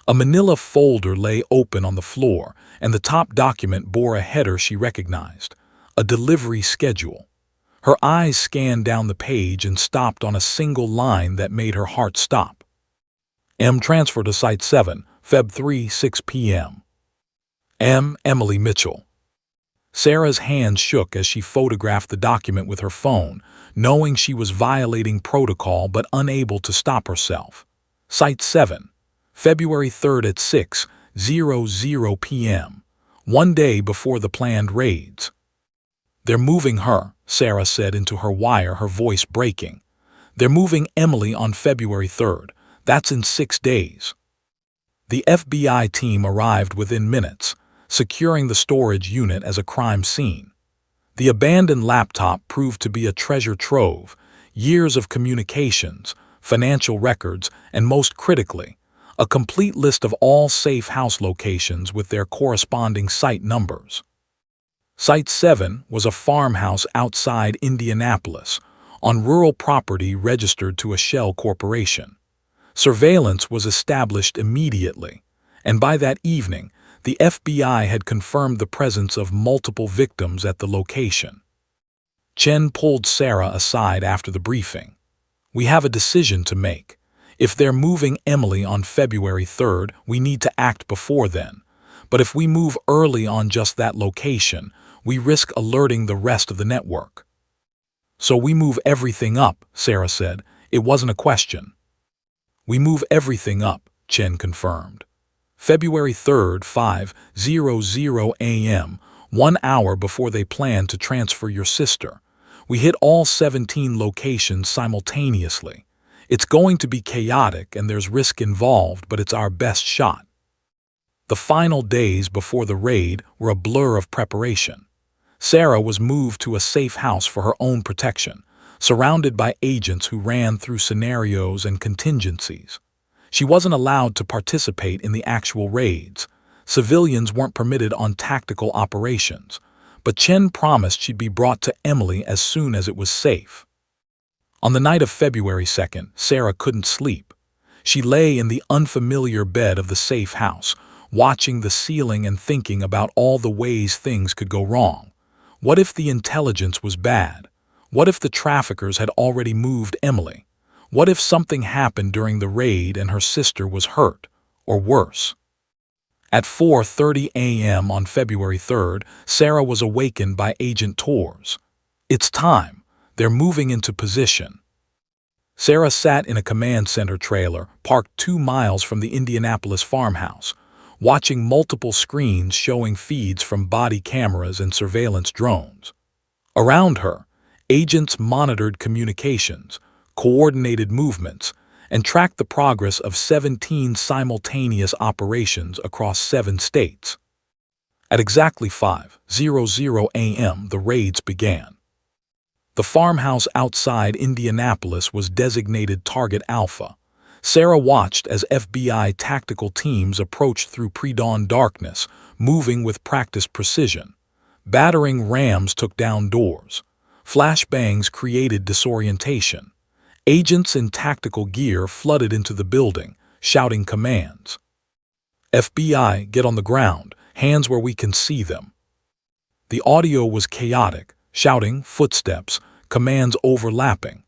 A manila folder lay open on the floor, and the top document bore a header she recognized: a delivery schedule. Her eyes scanned down the page and stopped on a single line that made her heart stop. Transfer to Site 7, Feb 3, 6 p.m. Emily Mitchell. Sarah's hands shook as she photographed the document with her phone, knowing she was violating protocol but unable to stop herself. Site 7, February 3rd at 6:00 p.m., one day before the planned raids. "They're moving her," Sarah said into her wire, her voice breaking. "They're moving Emily on February 3rd. That's in 6 days." The FBI team arrived within minutes, securing the storage unit as a crime scene. The abandoned laptop proved to be a treasure trove: years of communications, financial records, and most critically, a complete list of all safe house locations with their corresponding site numbers. Site 7 was a farmhouse outside Indianapolis, on rural property registered to a shell corporation. Surveillance was established immediately, and by that evening, the FBI had confirmed the presence of multiple victims at the location. Chen pulled Sarah aside after the briefing. "We have a decision to make. If they're moving Emily on February 3rd, we need to act before then. But if we move early on just that location, we risk alerting the rest of the network." "So we move everything up," Sarah said. It wasn't a question. "We move everything up," Chen confirmed. "February 3rd, 5:00 a.m., 1 hour before they plan to transfer your sister. We hit all 17 locations simultaneously. It's going to be chaotic and there's risk involved, but it's our best shot." The final days before the raid were a blur of preparation. Sarah was moved to a safe house for her own protection, surrounded by agents who ran through scenarios and contingencies. She wasn't allowed to participate in the actual raids. Civilians weren't permitted on tactical operations, but Chen promised she'd be brought to Emily as soon as it was safe. On the night of February 2nd, Sarah couldn't sleep. She lay in the unfamiliar bed of the safe house, watching the ceiling and thinking about all the ways things could go wrong. What if the intelligence was bad? What if the traffickers had already moved Emily? What if something happened during the raid and her sister was hurt, or worse? At 4:30 a.m. on February 3rd, Sarah was awakened by Agent Torres. "It's time. They're moving into position." Sarah sat in a command center trailer parked 2 miles from the Indianapolis farmhouse, watching multiple screens showing feeds from body cameras and surveillance drones. Around her, agents monitored communications, coordinated movements, and tracked the progress of 17 simultaneous operations across 7 states. At exactly 5:00 a.m., the raids began. The farmhouse outside Indianapolis was designated Target Alpha. Sarah watched as FBI tactical teams approached through pre-dawn darkness, moving with practiced precision. Battering rams took down doors. Flashbangs created disorientation. Agents in tactical gear flooded into the building, shouting commands. "FBI, get on the ground, hands where we can see them." The audio was chaotic, shouting, footsteps, commands overlapping.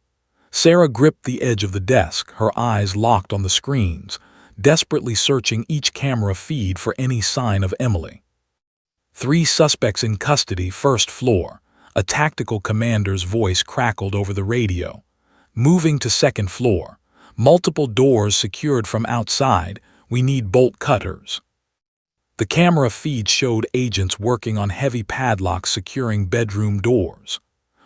Sarah gripped the edge of the desk, her eyes locked on the screens, desperately searching each camera feed for any sign of Emily. Three suspects in custody, first floor. A tactical commander's voice crackled over the radio. Moving to second floor. Multiple doors secured from outside. We need bolt cutters. The camera feed showed agents working on heavy padlocks securing bedroom doors.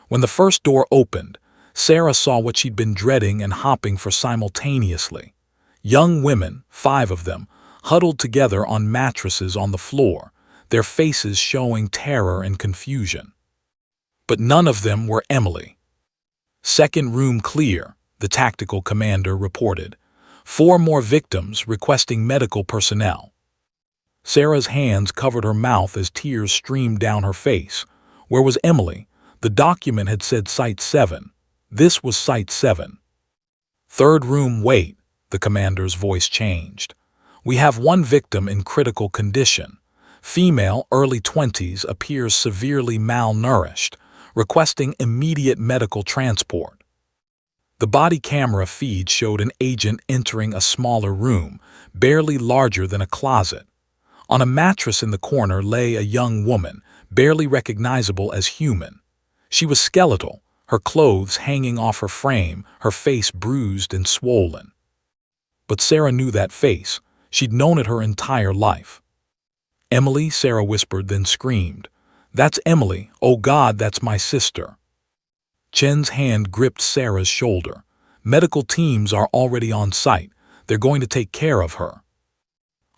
When the first door opened, Sarah saw what she'd been dreading and hopping for simultaneously. Young women, 5 of them, huddled together on mattresses on the floor, their faces showing terror and confusion. But none of them were Emily. Second room clear, the tactical commander reported. 4 more victims requesting medical personnel. Sarah's hands covered her mouth as tears streamed down her face. Where was Emily? The document had said Site 7. This was Site 7. Third room, wait, the commander's voice changed. We have 1 victim in critical condition. Female, early 20s, appears severely malnourished, requesting immediate medical transport. The body camera feed showed an agent entering a smaller room, barely larger than a closet. On a mattress in the corner lay a young woman, barely recognizable as human. She was skeletal, her clothes hanging off her frame, her face bruised and swollen. But Sarah knew that face. She'd known it her entire life. Emily, Sarah whispered, then screamed. That's Emily. Oh God, that's my sister. Chen's hand gripped Sarah's shoulder. Medical teams are already on site. They're going to take care of her.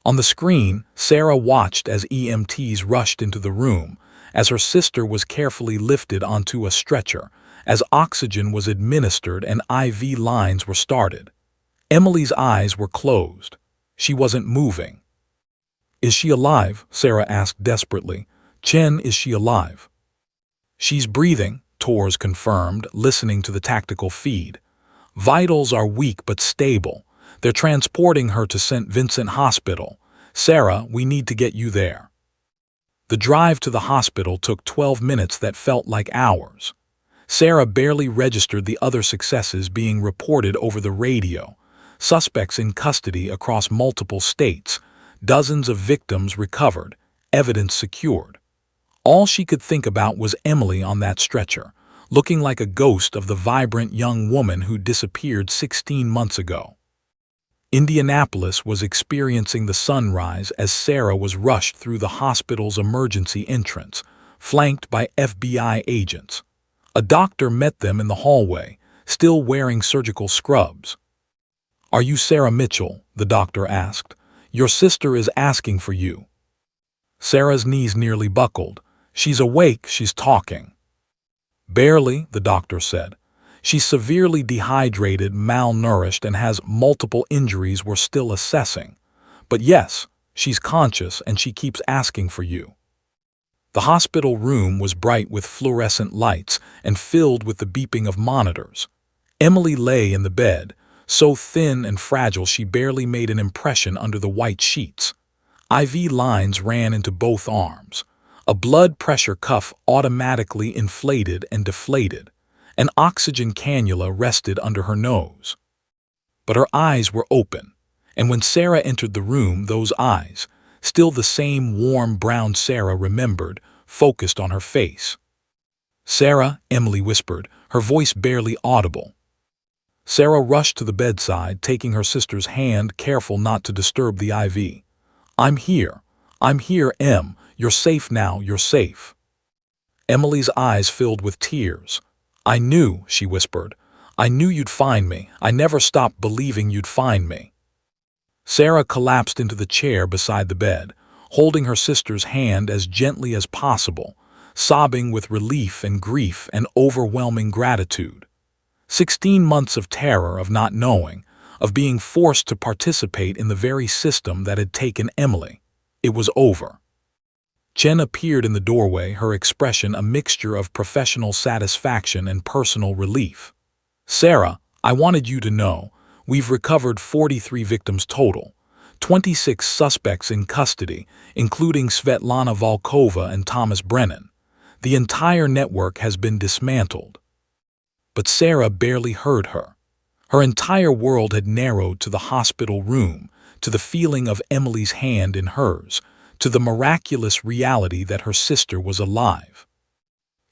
On the screen, Sarah watched as EMTs rushed into the room, as her sister was carefully lifted onto a stretcher, as oxygen was administered and IV lines were started. Emily's eyes were closed. She wasn't moving. Is she alive? Sarah asked desperately. Chen, is she alive? She's breathing, Torres confirmed, listening to the tactical feed. Vitals are weak but stable. They're transporting her to St. Vincent Hospital. Sarah, we need to get you there. The drive to the hospital took 12 minutes that felt like hours. Sarah barely registered the other successes being reported over the radio. Suspects in custody across multiple states, dozens of victims recovered, evidence secured. All she could think about was Emily on that stretcher, looking like a ghost of the vibrant young woman who disappeared 16 months ago. Indianapolis was experiencing the sunrise as Sarah was rushed through the hospital's emergency entrance, flanked by FBI agents. A doctor met them in the hallway, still wearing surgical scrubs. Are you Sarah Mitchell? The doctor asked. Your sister is asking for you. Sarah's knees nearly buckled. She's awake, she's talking. Barely, the doctor said. She's severely dehydrated, malnourished, and has multiple injuries we're still assessing. But yes, she's conscious and she keeps asking for you. The hospital room was bright with fluorescent lights and filled with the beeping of monitors. Emily lay in the bed, so thin and fragile she barely made an impression under the white sheets. IV lines ran into both arms. A blood pressure cuff automatically inflated and deflated. An oxygen cannula rested under her nose. But her eyes were open, and when Sarah entered the room, those eyes, still the same warm brown Sarah remembered, focused on her face. Sarah, Emily whispered, her voice barely audible. Sarah rushed to the bedside, taking her sister's hand, careful not to disturb the IV. I'm here, Em. You're safe now, you're safe. Emily's eyes filled with tears. I knew, she whispered. I knew you'd find me. I never stopped believing you'd find me. Sarah collapsed into the chair beside the bed, holding her sister's hand as gently as possible, sobbing with relief and grief and overwhelming gratitude. 16 months of terror, of not knowing, of being forced to participate in the very system that had taken Emily. It was over. Chen appeared in the doorway, her expression a mixture of professional satisfaction and personal relief. Sarah, I wanted you to know, we've recovered 43 victims total, 26 suspects in custody, including Svetlana Volkova and Thomas Brennan. The entire network has been dismantled. But Sarah barely heard her. Her entire world had narrowed to the hospital room, to the feeling of Emily's hand in hers, to the miraculous reality that her sister was alive.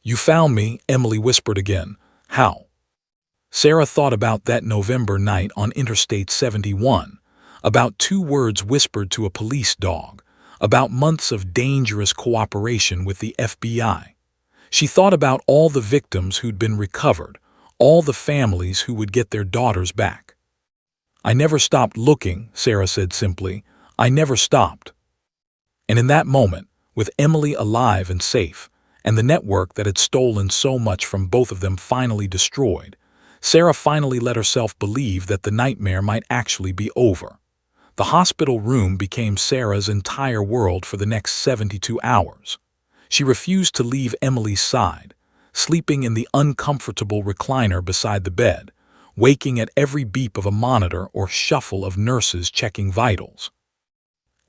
"You found me," Emily whispered again. "How?" Sarah thought about that November night on Interstate 71, about 2 words whispered to a police dog, about months of dangerous cooperation with the FBI. She thought about all the victims who'd been recovered, all the families who would get their daughters back. "I never stopped looking," Sarah said simply. "I never stopped." And in that moment, with Emily alive and safe, and the network that had stolen so much from both of them finally destroyed, Sarah finally let herself believe that the nightmare might actually be over. The hospital room became Sarah's entire world for the next 72 hours. She refused to leave Emily's side, sleeping in the uncomfortable recliner beside the bed, waking at every beep of a monitor or shuffle of nurses checking vitals.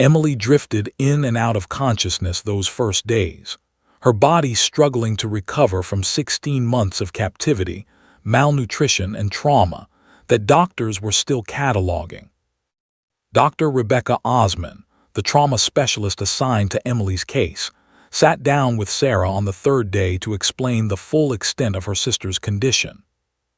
Emily drifted in and out of consciousness those first days, her body struggling to recover from 16 months of captivity, malnutrition, and trauma that doctors were still cataloging. Dr. Rebecca Osman, the trauma specialist assigned to Emily's case, sat down with Sarah on the 3rd day to explain the full extent of her sister's condition.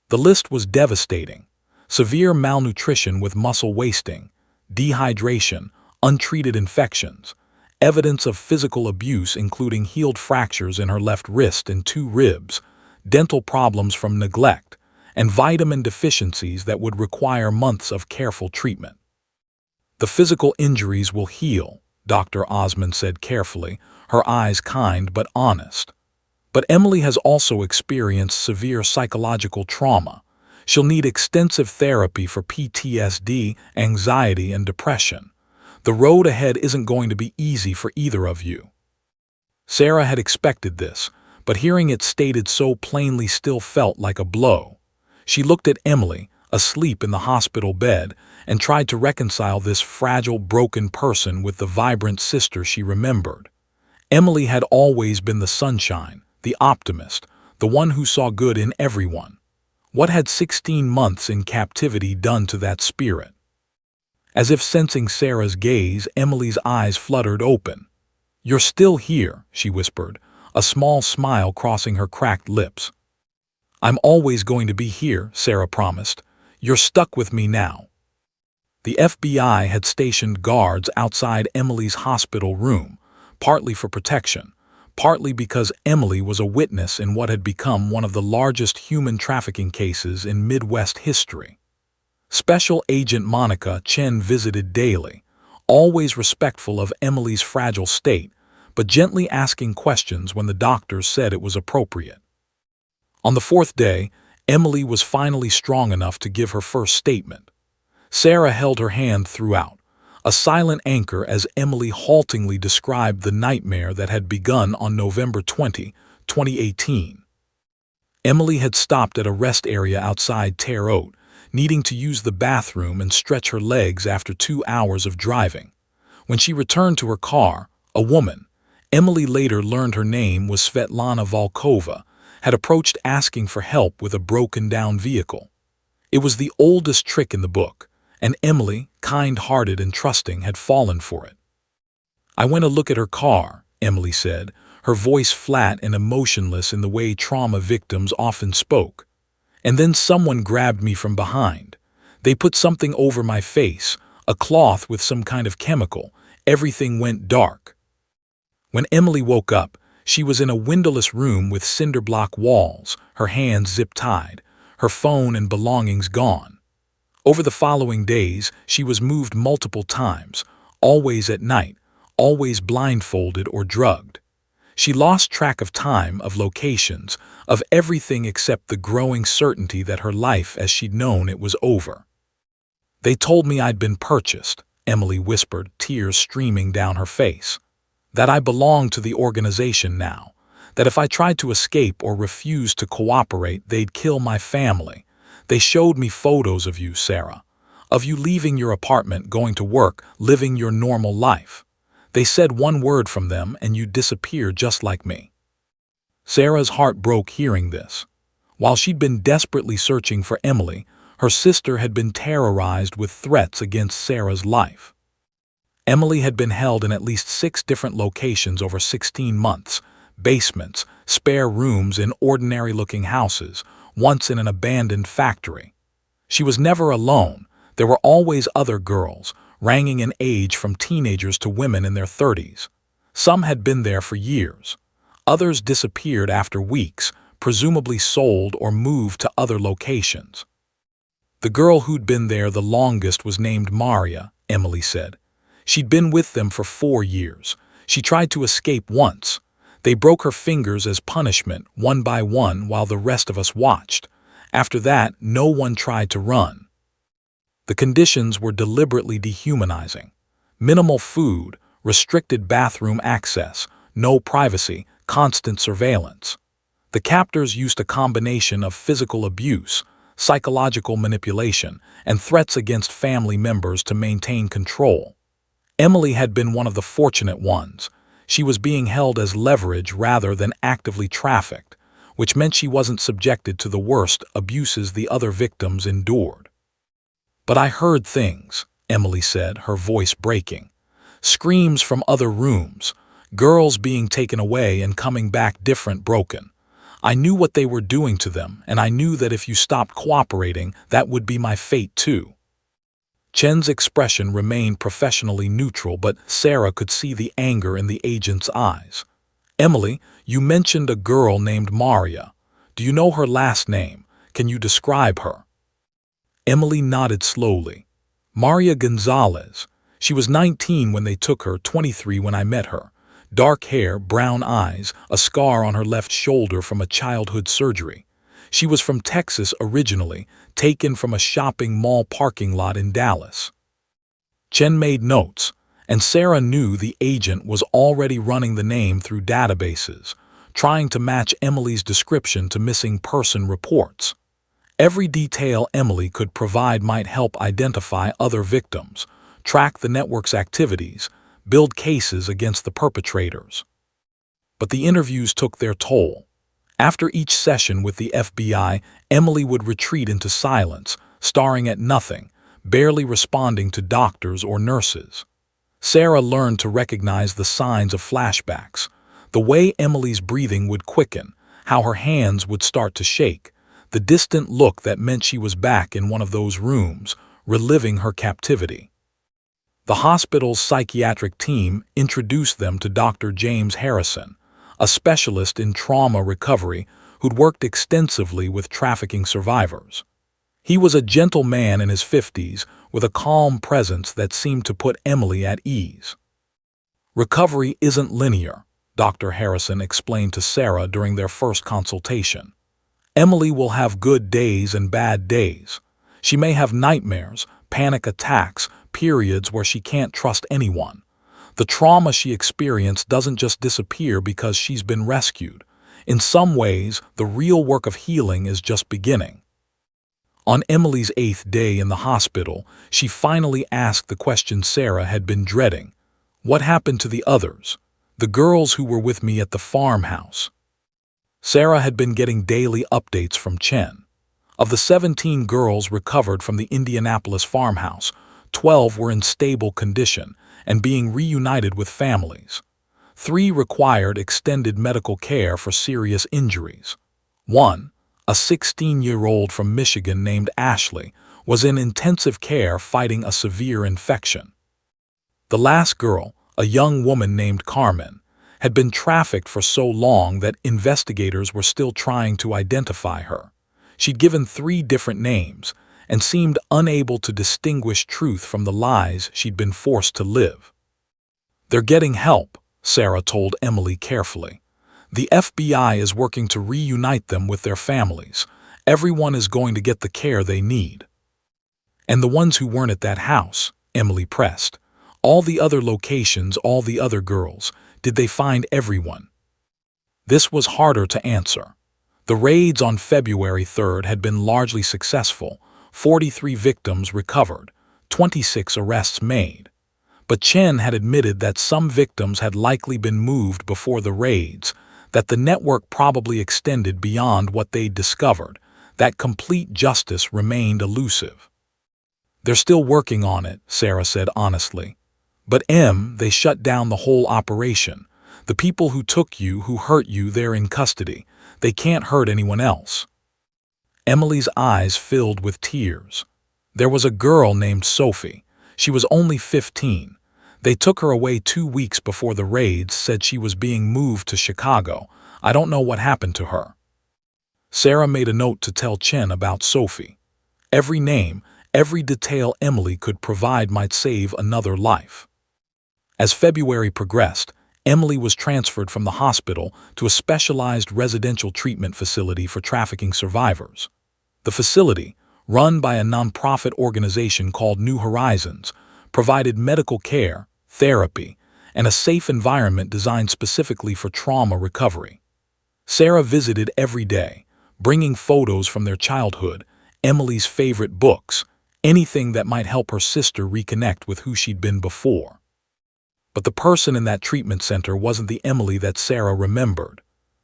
The list was devastating: severe malnutrition with muscle wasting, dehydration, untreated infections, evidence of physical abuse including healed fractures in her left wrist and 2 ribs, dental problems from neglect, and vitamin deficiencies that would require months of careful treatment. "The physical injuries will heal," Dr. Osman said carefully, her eyes kind but honest. "But Emily has also experienced severe psychological trauma. She'll need extensive therapy for PTSD, anxiety, and depression. The road ahead isn't going to be easy for either of you." Sarah had expected this, but hearing it stated so plainly still felt like a blow. She looked at Emily, asleep in the hospital bed, and tried to reconcile this fragile, broken person with the vibrant sister she remembered. Emily had always been the sunshine, the optimist, the one who saw good in everyone. What had 16 months in captivity done to that spirit? As if sensing Sarah's gaze, Emily's eyes fluttered open. "You're still here," she whispered, a small smile crossing her cracked lips. "I'm always going to be here," Sarah promised. "You're stuck with me now." The FBI had stationed guards outside Emily's hospital room, partly for protection, partly because Emily was a witness in what had become one of the largest human trafficking cases in Midwest history. Special Agent Monica Chen visited daily, always respectful of Emily's fragile state, but gently asking questions when the doctors said it was appropriate. On the 4th day, Emily was finally strong enough to give her first statement. Sarah held her hand throughout, a silent anchor as Emily haltingly described the nightmare that had begun on November 20, 2018. Emily had stopped at a rest area outside Terre Haute, needing to use the bathroom and stretch her legs after 2 hours of driving. When she returned to her car, a woman, Emily later learned her name was Svetlana Volkova, had approached asking for help with a broken-down vehicle. It was the oldest trick in the book, and Emily, kind-hearted and trusting, had fallen for it. "I went to look at her car," Emily said, her voice flat and emotionless in the way trauma victims often spoke. "And then someone grabbed me from behind. They put something over my face, a cloth with some kind of chemical. Everything went dark." When Emily woke up, she was in a windowless room with cinder-block walls, her hands zip-tied, her phone and belongings gone. Over the following days, she was moved multiple times, always at night, always blindfolded or drugged. She lost track of time, of locations, of everything except the growing certainty that her life as she'd known it was over. "They told me I'd been purchased," Emily whispered, tears streaming down her face. "That I belonged to the organization now, that if I tried to escape or refused to cooperate, they'd kill my family. They showed me photos of you, Sarah, of you leaving your apartment, going to work, living your normal life. They said one word from them and you disappeared just like me." Sarah's heart broke hearing this. While she'd been desperately searching for Emily, her sister had been terrorized with threats against Sarah's life. Emily had been held in at least 6 different locations over 16 months: basements, spare rooms in ordinary-looking houses, once in an abandoned factory. She was never alone. There were always other girls, ranging in age from teenagers to women in their 30s. Some had been there for years. Others disappeared after weeks, presumably sold or moved to other locations. The girl who'd been there the longest was named Maria, Emily said. She'd been with them for 4 years. She tried to escape once. They broke her fingers as punishment, one by one, while the rest of us watched. After that, no one tried to run. The conditions were deliberately dehumanizing. Minimal food, restricted bathroom access, no privacy, constant surveillance. The captors used a combination of physical abuse, psychological manipulation, and threats against family members to maintain control. Emily had been one of the fortunate ones. She was being held as leverage rather than actively trafficked, which meant she wasn't subjected to the worst abuses the other victims endured. "But I heard things," Emily said, her voice breaking. "Screams from other rooms, girls being taken away and coming back different, broken. I knew what they were doing to them, and I knew that if you stopped cooperating, that would be my fate too." Chen's expression remained professionally neutral, but Sarah could see the anger in the agent's eyes. "Emily, you mentioned a girl named Maria. Do you know her last name? Can you describe her?" Emily nodded slowly. "Maria Gonzalez. She was 19 when they took her, 23 when I met her. Dark hair, brown eyes, a scar on her left shoulder from a childhood surgery. She was from Texas originally, taken from a shopping mall parking lot in Dallas." Chen made notes, and Sarah knew the agent was already running the name through databases, trying to match Emily's description to missing person reports. Every detail Emily could provide might help identify other victims, track the network's activities, build cases against the perpetrators. But the interviews took their toll. After each session with the FBI, Emily would retreat into silence, staring at nothing, barely responding to doctors or nurses. Sarah learned to recognize the signs of flashbacks, the way Emily's breathing would quicken, how her hands would start to shake, the distant look that meant she was back in one of those rooms, reliving her captivity. The hospital's psychiatric team introduced them to Dr. James Harrison, a specialist in trauma recovery who'd worked extensively with trafficking survivors. He was a gentle man in his 50s with a calm presence that seemed to put Emily at ease. "Recovery isn't linear," Dr. Harrison explained to Sarah during their first consultation. "Emily will have good days and bad days. She may have nightmares, panic attacks, periods where she can't trust anyone. The trauma she experienced doesn't just disappear because she's been rescued. In some ways, the real work of healing is just beginning." On Emily's 8th day in the hospital, she finally asked the question Sarah had been dreading. "What happened to the others? The girls who were with me at the farmhouse?" Sarah had been getting daily updates from Chen. Of the 17 girls recovered from the Indianapolis farmhouse, 12 were in stable condition and being reunited with families. 3 required extended medical care for serious injuries. 1, a 16-year-old from Michigan named Ashley, was in intensive care fighting a severe infection. The last girl, a young woman named Carmen, had been trafficked for so long that investigators were still trying to identify her. She'd given 3 different names and seemed unable to distinguish truth from the lies she'd been forced to live. "They're getting help," Sarah told Emily carefully. "The FBI is working to reunite them with their families. Everyone is going to get the care they need." "And the ones who weren't at that house," Emily pressed. "All the other locations, all the other girls, did they find everyone?" This was harder to answer. The raids on February 3rd had been largely successful, 43 victims recovered, 26 arrests made. But Chen had admitted that some victims had likely been moved before the raids, that the network probably extended beyond what they'd discovered, that complete justice remained elusive. "They're still working on it," Sarah said honestly. But they shut down the whole operation. The people who took you, who hurt you, they're in custody. They can't hurt anyone else." Emily's eyes filled with tears. There was a girl named Sophie. She was only 15. They took her away 2 weeks before the raids, said she was being moved to Chicago. I don't know what happened to her. Sarah made a note to tell Chen about Sophie. Every name, every detail Emily could provide might save another life. As February progressed, Emily was transferred from the hospital to a specialized residential treatment facility for trafficking survivors. The facility, run by a nonprofit organization called New Horizons, provided medical care, therapy, and a safe environment designed specifically for trauma recovery. Sarah visited every day, bringing photos from their childhood, Emily's favorite books, anything that might help her sister reconnect with who she'd been before. But the person in that treatment center wasn't the Emily that Sarah remembered.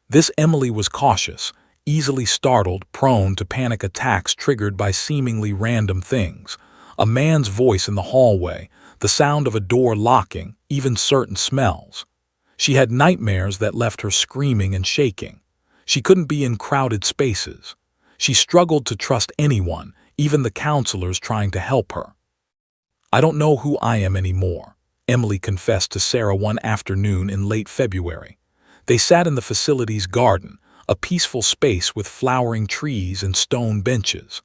This Emily was cautious, easily startled, prone to panic attacks triggered by seemingly random things. A man's voice in the hallway, the sound of a door locking, even certain smells. She had nightmares that left her screaming and shaking. She couldn't be in crowded spaces. She struggled to trust anyone, even the counselors trying to help her. "I don't know who I am anymore," Emily confessed to Sarah one afternoon in late February. They sat in the facility's garden, a peaceful space with flowering trees and stone benches.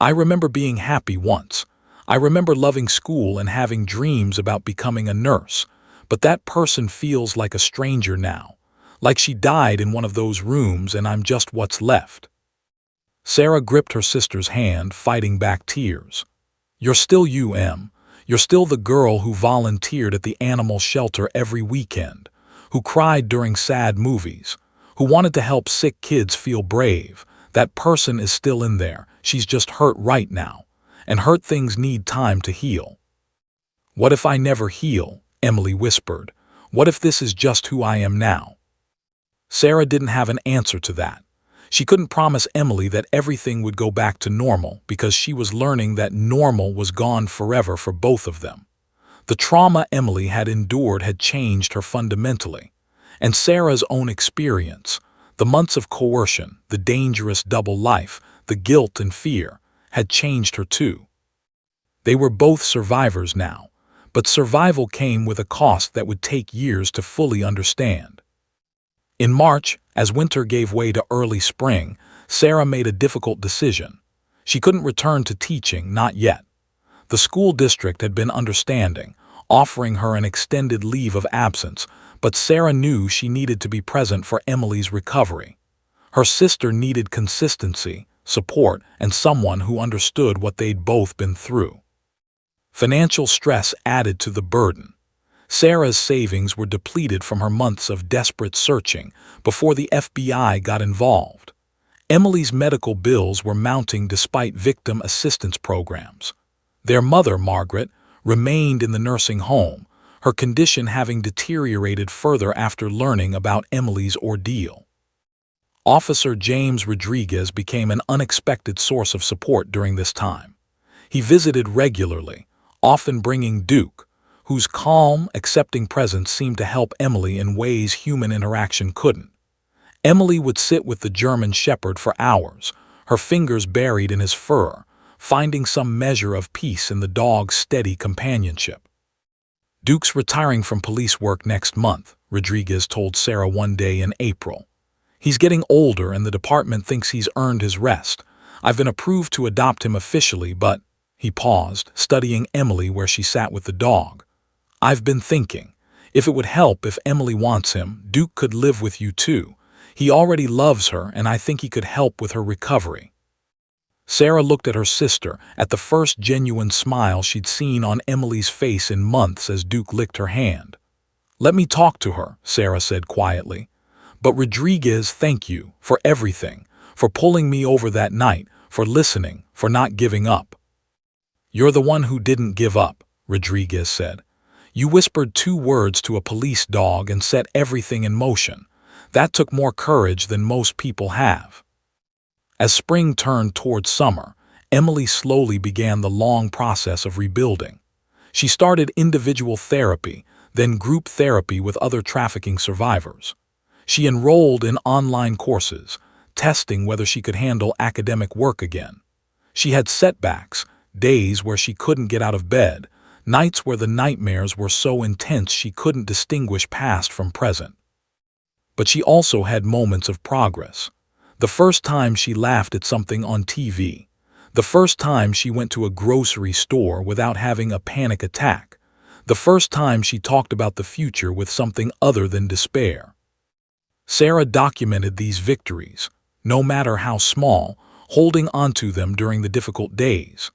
"I remember being happy once. I remember loving school and having dreams about becoming a nurse, but that person feels like a stranger now, like she died in one of those rooms and I'm just what's left." Sarah gripped her sister's hand, fighting back tears. "You're still you, Em. You're still the girl who volunteered at the animal shelter every weekend, who cried during sad movies, who wanted to help sick kids feel brave. That person is still in there. She's just hurt right now, and hurt things need time to heal." "What if I never heal?" Emily whispered. "What if this is just who I am now?" Sarah didn't have an answer to that. She couldn't promise Emily that everything would go back to normal because she was learning that normal was gone forever for both of them. The trauma Emily had endured had changed her fundamentally, and Sarah's own experience, the months of coercion, the dangerous double life, the guilt and fear, had changed her too. They were both survivors now, but survival came with a cost that would take years to fully understand. In March, as winter gave way to early spring, Sarah made a difficult decision. She couldn't return to teaching, not yet. The school district had been understanding, offering her an extended leave of absence, but Sarah knew she needed to be present for Emily's recovery. Her sister needed consistency, support, and someone who understood what they'd both been through. Financial stress added to the burden. Sarah's savings were depleted from her months of desperate searching before the FBI got involved. Emily's medical bills were mounting despite victim assistance programs. Their mother, Margaret, remained in the nursing home, her condition having deteriorated further after learning about Emily's ordeal. Officer James Rodriguez became an unexpected source of support during this time. He visited regularly, often bringing Duke, whose calm, accepting presence seemed to help Emily in ways human interaction couldn't. Emily would sit with the German Shepherd for hours, her fingers buried in his fur, finding some measure of peace in the dog's steady companionship. "Duke's retiring from police work next month," Rodriguez told Sarah one day in April. "He's getting older and the department thinks he's earned his rest. I've been approved to adopt him officially, but—" He paused, studying Emily where she sat with the dog. "I've been thinking, if it would help if Emily wants him, Duke could live with you too. He already loves her and I think he could help with her recovery." Sarah looked at her sister, at the first genuine smile she'd seen on Emily's face in months as Duke licked her hand. "Let me talk to her," Sarah said quietly. "But Rodriguez, thank you for everything, for pulling me over that night, for listening, for not giving up." "You're the one who didn't give up," Rodriguez said. "You whispered 2 words to a police dog and set everything in motion. That took more courage than most people have." As spring turned toward summer, Emily slowly began the long process of rebuilding. She started individual therapy, then group therapy with other trafficking survivors. She enrolled in online courses, testing whether she could handle academic work again. She had setbacks, days where she couldn't get out of bed, nights where the nightmares were so intense she couldn't distinguish past from present. But she also had moments of progress. The first time she laughed at something on TV. The first time she went to a grocery store without having a panic attack. The first time she talked about the future with something other than despair. Sarah documented these victories, no matter how small, holding onto them during the difficult days.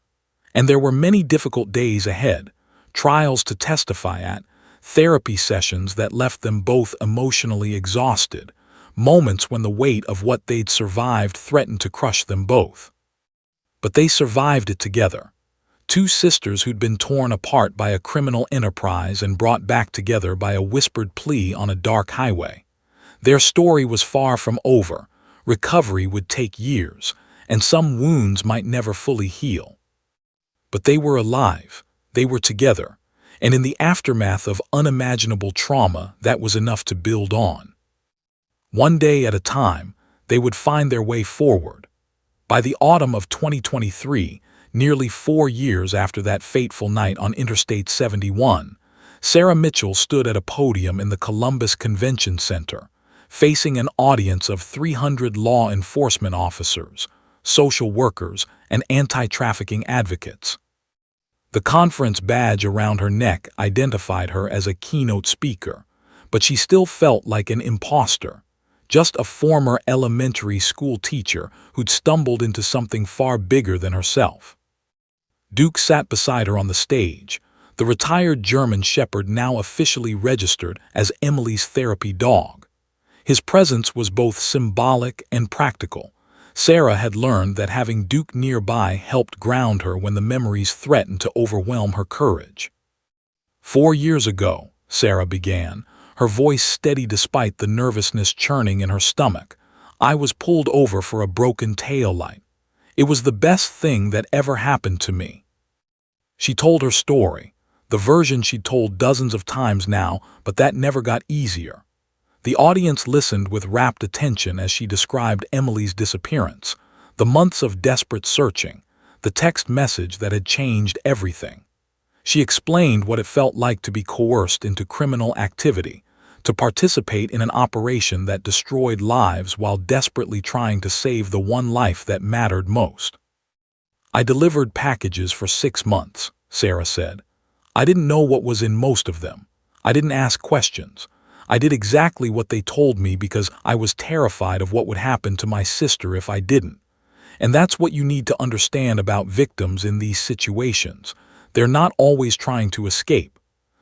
And there were many difficult days ahead, trials to testify at, therapy sessions that left them both emotionally exhausted, moments when the weight of what they'd survived threatened to crush them both. But they survived it together. Two sisters who'd been torn apart by a criminal enterprise and brought back together by a whispered plea on a dark highway. Their story was far from over. Recovery would take years, and some wounds might never fully heal. But they were alive, they were together, and in the aftermath of unimaginable trauma, that was enough to build on. One day at a time, they would find their way forward. By the autumn of 2023, nearly 4 years after that fateful night on Interstate 71, Sarah Mitchell stood at a podium in the Columbus Convention Center, facing an audience of 300 law enforcement officers, social workers, and anti-trafficking advocates. The conference badge around her neck identified her as a keynote speaker, but she still felt like an imposter, just a former elementary school teacher who'd stumbled into something far bigger than herself. Duke sat beside her on the stage, the retired German shepherd now officially registered as Emily's therapy dog. His presence was both symbolic and practical. Sarah had learned that having Duke nearby helped ground her when the memories threatened to overwhelm her courage. 4 years ago, Sarah began, her voice steady despite the nervousness churning in her stomach, I was pulled over for a broken taillight. It was the best thing that ever happened to me. She told her story, the version she'd told dozens of times now, but that never got easier. The audience listened with rapt attention as she described Emily's disappearance, the months of desperate searching, the text message that had changed everything. She explained what it felt like to be coerced into criminal activity, to participate in an operation that destroyed lives while desperately trying to save the one life that mattered most. I delivered packages for 6 months, Sarah said. I didn't know what was in most of them. I didn't ask questions. I did exactly what they told me because I was terrified of what would happen to my sister if I didn't. And that's what you need to understand about victims in these situations. They're not always trying to escape.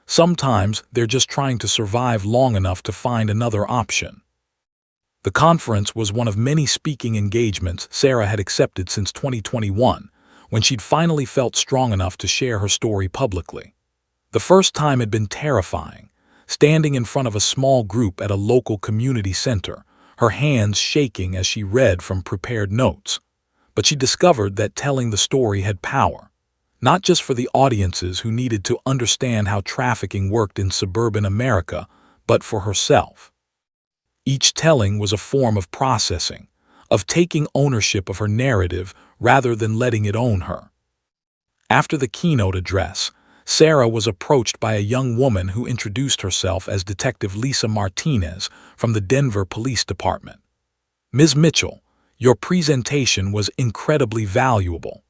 Sometimes they're just trying to survive long enough to find another option. The conference was one of many speaking engagements Sarah had accepted since 2021, when she'd finally felt strong enough to share her story publicly. The first time had been terrifying. Standing in front of a small group at a local community center, her hands shaking as she read from prepared notes. But she discovered that telling the story had power, not just for the audiences who needed to understand how trafficking worked in suburban America, but for herself. Each telling was a form of processing, of taking ownership of her narrative rather than letting it own her. After the keynote address, Sarah was approached by a young woman who introduced herself as Detective Lisa Martinez from the Denver Police Department. Ms. Mitchell, your presentation was incredibly valuable.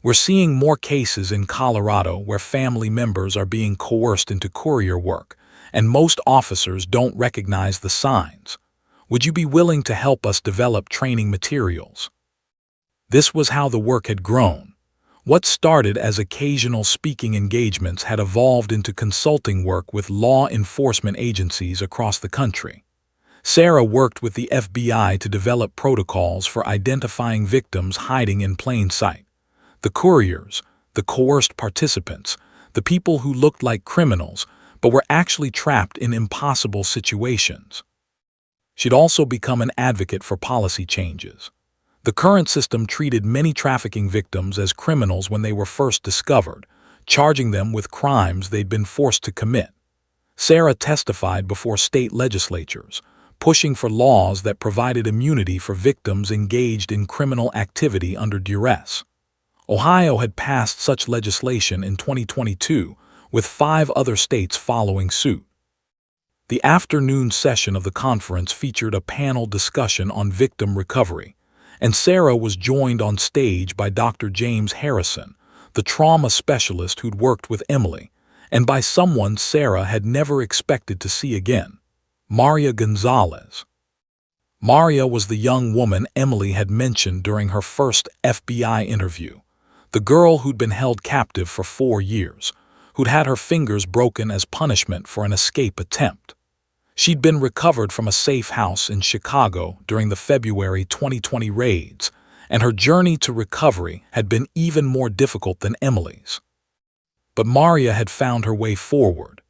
We're seeing more cases in Colorado where family members are being coerced into courier work, and most officers don't recognize the signs. Would you be willing to help us develop training materials? This was how the work had grown. What started as occasional speaking engagements had evolved into consulting work with law enforcement agencies across the country. Sarah worked with the FBI to develop protocols for identifying victims hiding in plain sight. The couriers, the coerced participants, the people who looked like criminals but were actually trapped in impossible situations. She'd also become an advocate for policy changes. The current system treated many trafficking victims as criminals when they were first discovered, charging them with crimes they'd been forced to commit. Sarah testified before state legislatures, pushing for laws that provided immunity for victims engaged in criminal activity under duress. Ohio had passed such legislation in 2022, with 5 other states following suit. The afternoon session of the conference featured a panel discussion on victim recovery, and Sarah was joined on stage by Dr. James Harrison, the trauma specialist who'd worked with Emily, and by someone Sarah had never expected to see again, Maria Gonzalez. Maria was the young woman Emily had mentioned during her first FBI interview, the girl who'd been held captive for 4 years, who'd had her fingers broken as punishment for an escape attempt. She'd been recovered from a safe house in Chicago during the February 2020 raids, and her journey to recovery had been even more difficult than Emily's. But Maria had found her way forward.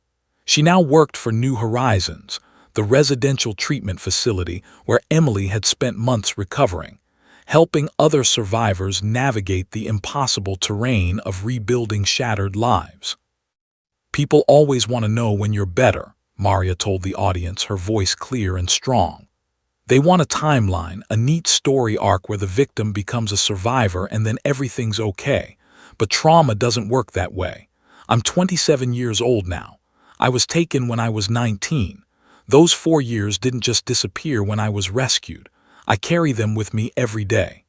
She now worked for New Horizons, the residential treatment facility where Emily had spent months recovering, helping other survivors navigate the impossible terrain of rebuilding shattered lives. "People always want to know when you're better," Maria told the audience, her voice clear and strong. "They want a timeline, a neat story arc where the victim becomes a survivor and then everything's okay. But trauma doesn't work that way. I'm 27 years old now. I was taken when I was 19. Those 4 years didn't just disappear when I was rescued. I carry them with me every day."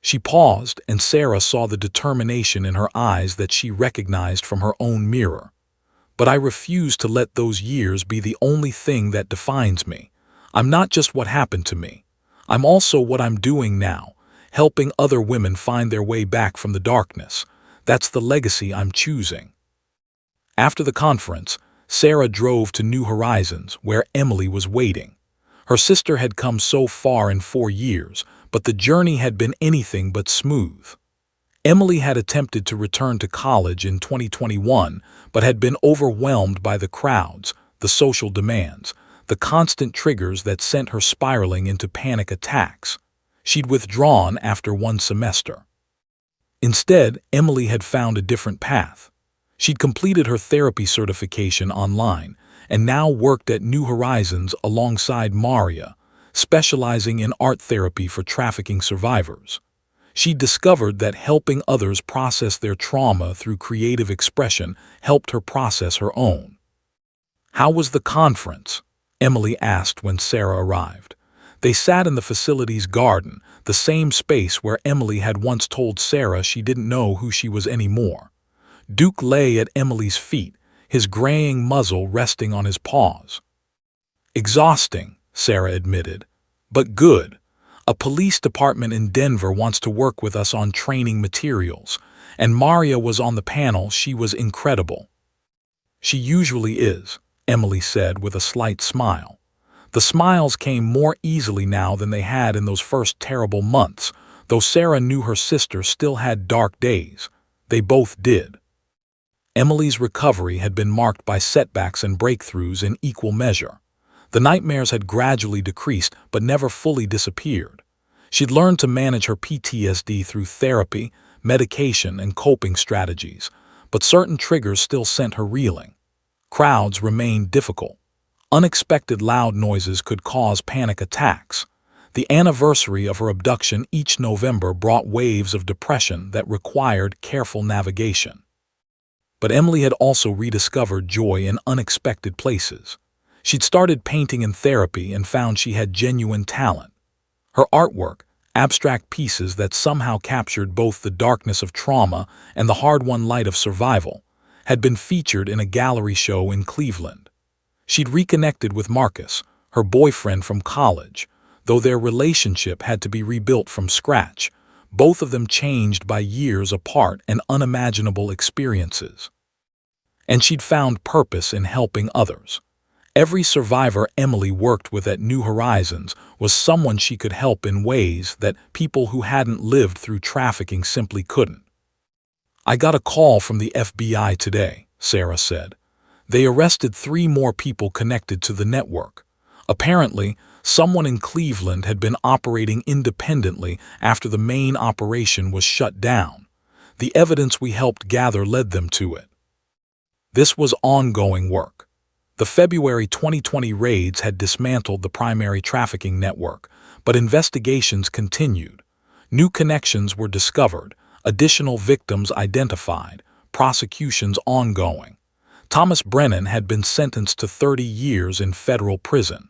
She paused, and Sarah saw the determination in her eyes that she recognized from her own mirror. "But I refuse to let those years be the only thing that defines me. I'm not just what happened to me. I'm also what I'm doing now, helping other women find their way back from the darkness. That's the legacy I'm choosing." After the conference, Sarah drove to New Horizons, where Emily was waiting. Her sister had come so far in 4 years, but the journey had been anything but smooth. Emily had attempted to return to college in 2021, but had been overwhelmed by the crowds, the social demands, the constant triggers that sent her spiraling into panic attacks. She'd withdrawn after 1 semester. Instead, Emily had found a different path. She'd completed her therapy certification online and now worked at New Horizons alongside Maria, specializing in art therapy for trafficking survivors. She discovered that helping others process their trauma through creative expression helped her process her own. "How was the conference?" Emily asked when Sarah arrived. They sat in the facility's garden, the same space where Emily had once told Sarah she didn't know who she was anymore. Duke lay at Emily's feet, his graying muzzle resting on his paws. "Exhausting," Sarah admitted, "but good. A police department in Denver wants to work with us on training materials, and Maria was on the panel. She was incredible." "She usually is," Emily said with a slight smile. The smiles came more easily now than they had in those first terrible months, though Sarah knew her sister still had dark days. They both did. Emily's recovery had been marked by setbacks and breakthroughs in equal measure. The nightmares had gradually decreased but never fully disappeared. She'd learned to manage her PTSD through therapy, medication, and coping strategies, but certain triggers still sent her reeling. Crowds remained difficult. Unexpected loud noises could cause panic attacks. The anniversary of her abduction each November brought waves of depression that required careful navigation. But Emily had also rediscovered joy in unexpected places. She'd started painting in therapy and found she had genuine talent. Her artwork, abstract pieces that somehow captured both the darkness of trauma and the hard-won light of survival, had been featured in a gallery show in Cleveland. She'd reconnected with Marcus, her boyfriend from college, though their relationship had to be rebuilt from scratch, both of them changed by years apart and unimaginable experiences. And she'd found purpose in helping others. Every survivor Emily worked with at New Horizons was someone she could help in ways that people who hadn't lived through trafficking simply couldn't. "I got a call from the FBI today," Sarah said. "They arrested 3 more people connected to the network. Apparently, someone in Cleveland had been operating independently after the main operation was shut down. The evidence we helped gather led them to it. This was ongoing work. The February 2020 raids had dismantled the primary trafficking network, but investigations continued. New connections were discovered, additional victims identified, prosecutions ongoing. Thomas Brennan had been sentenced to 30 years in federal prison.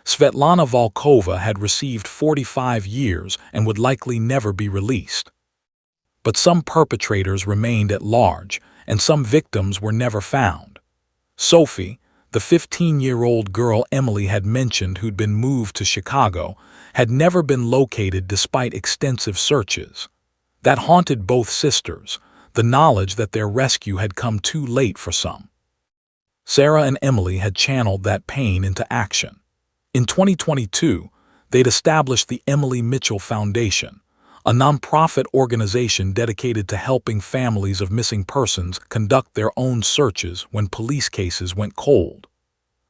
Svetlana Volkova had received 45 years and would likely never be released. But some perpetrators remained at large, and some victims were never found. Sophie, the 15-year-old girl Emily had mentioned who'd been moved to Chicago, had never been located despite extensive searches. That haunted both sisters, the knowledge that their rescue had come too late for some. Sarah and Emily had channeled that pain into action. In 2022, they'd established the Emily Mitchell Foundation, a nonprofit organization dedicated to helping families of missing persons conduct their own searches when police cases went cold.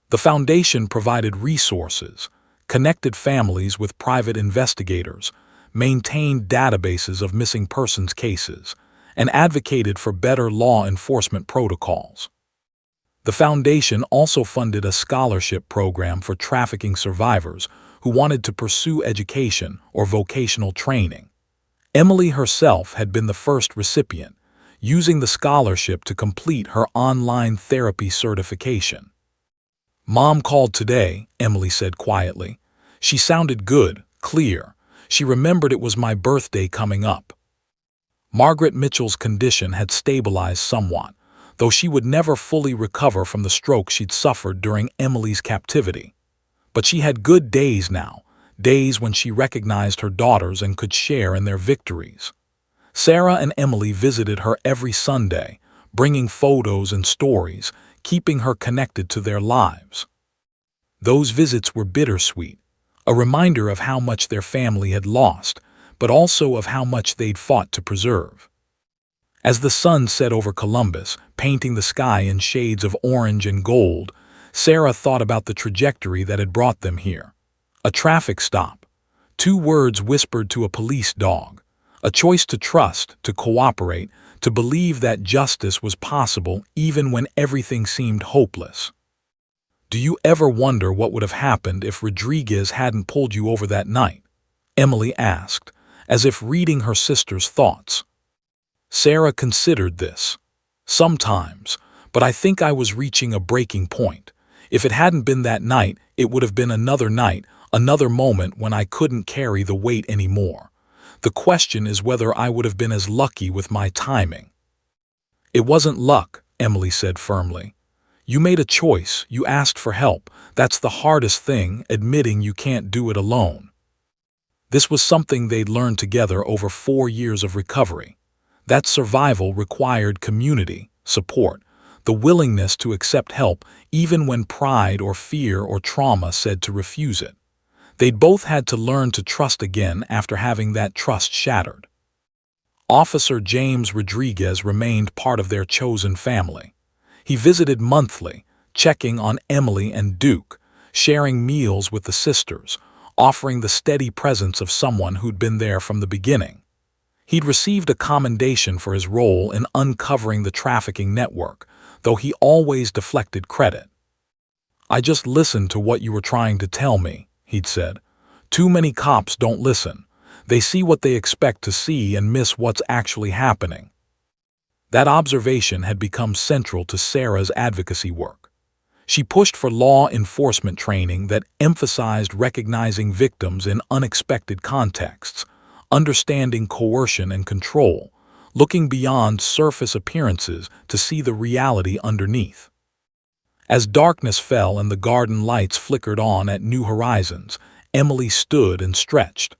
The foundation provided resources, connected families with private investigators, maintained databases of missing persons cases, and advocated for better law enforcement protocols. The foundation also funded a scholarship program for trafficking survivors who wanted to pursue education or vocational training. Emily herself had been the first recipient, using the scholarship to complete her online therapy certification. "Mom called today," Emily said quietly. "She sounded good, clear. She remembered it was my birthday coming up." Margaret Mitchell's condition had stabilized somewhat, though she would never fully recover from the stroke she'd suffered during Emily's captivity. But she had good days now, days when she recognized her daughters and could share in their victories. Sarah and Emily visited her every Sunday, bringing photos and stories, keeping her connected to their lives. Those visits were bittersweet, a reminder of how much their family had lost, but also of how much they'd fought to preserve. As the sun set over Columbus, painting the sky in shades of orange and gold, Sarah thought about the trajectory that had brought them here. A traffic stop, 2 words whispered to a police dog, a choice to trust, to cooperate, to believe that justice was possible even when everything seemed hopeless. "Do you ever wonder what would have happened if Rodriguez hadn't pulled you over that night?" Emily asked, as if reading her sister's thoughts. Sarah considered this. "Sometimes, but I think I was reaching a breaking point. If it hadn't been that night, it would have been another night, another moment when I couldn't carry the weight anymore. The question is whether I would have been as lucky with my timing." "It wasn't luck," Emily said firmly. "You made a choice, you asked for help. That's the hardest thing, admitting you can't do it alone." This was something they'd learned together over 4 years of recovery. That survival required community, support, the willingness to accept help even when pride or fear or trauma said to refuse it. They'd both had to learn to trust again after having that trust shattered. Officer James Rodriguez remained part of their chosen family. He visited monthly, checking on Emily and Duke, sharing meals with the sisters, offering the steady presence of someone who'd been there from the beginning. He'd received a commendation for his role in uncovering the trafficking network, though he always deflected credit. "I just listened to what you were trying to tell me," he'd said. "Too many cops don't listen. They see what they expect to see and miss what's actually happening." That observation had become central to Sarah's advocacy work. She pushed for law enforcement training that emphasized recognizing victims in unexpected contexts, understanding coercion and control, looking beyond surface appearances to see the reality underneath. As darkness fell and the garden lights flickered on at New Horizons, Emily stood and stretched.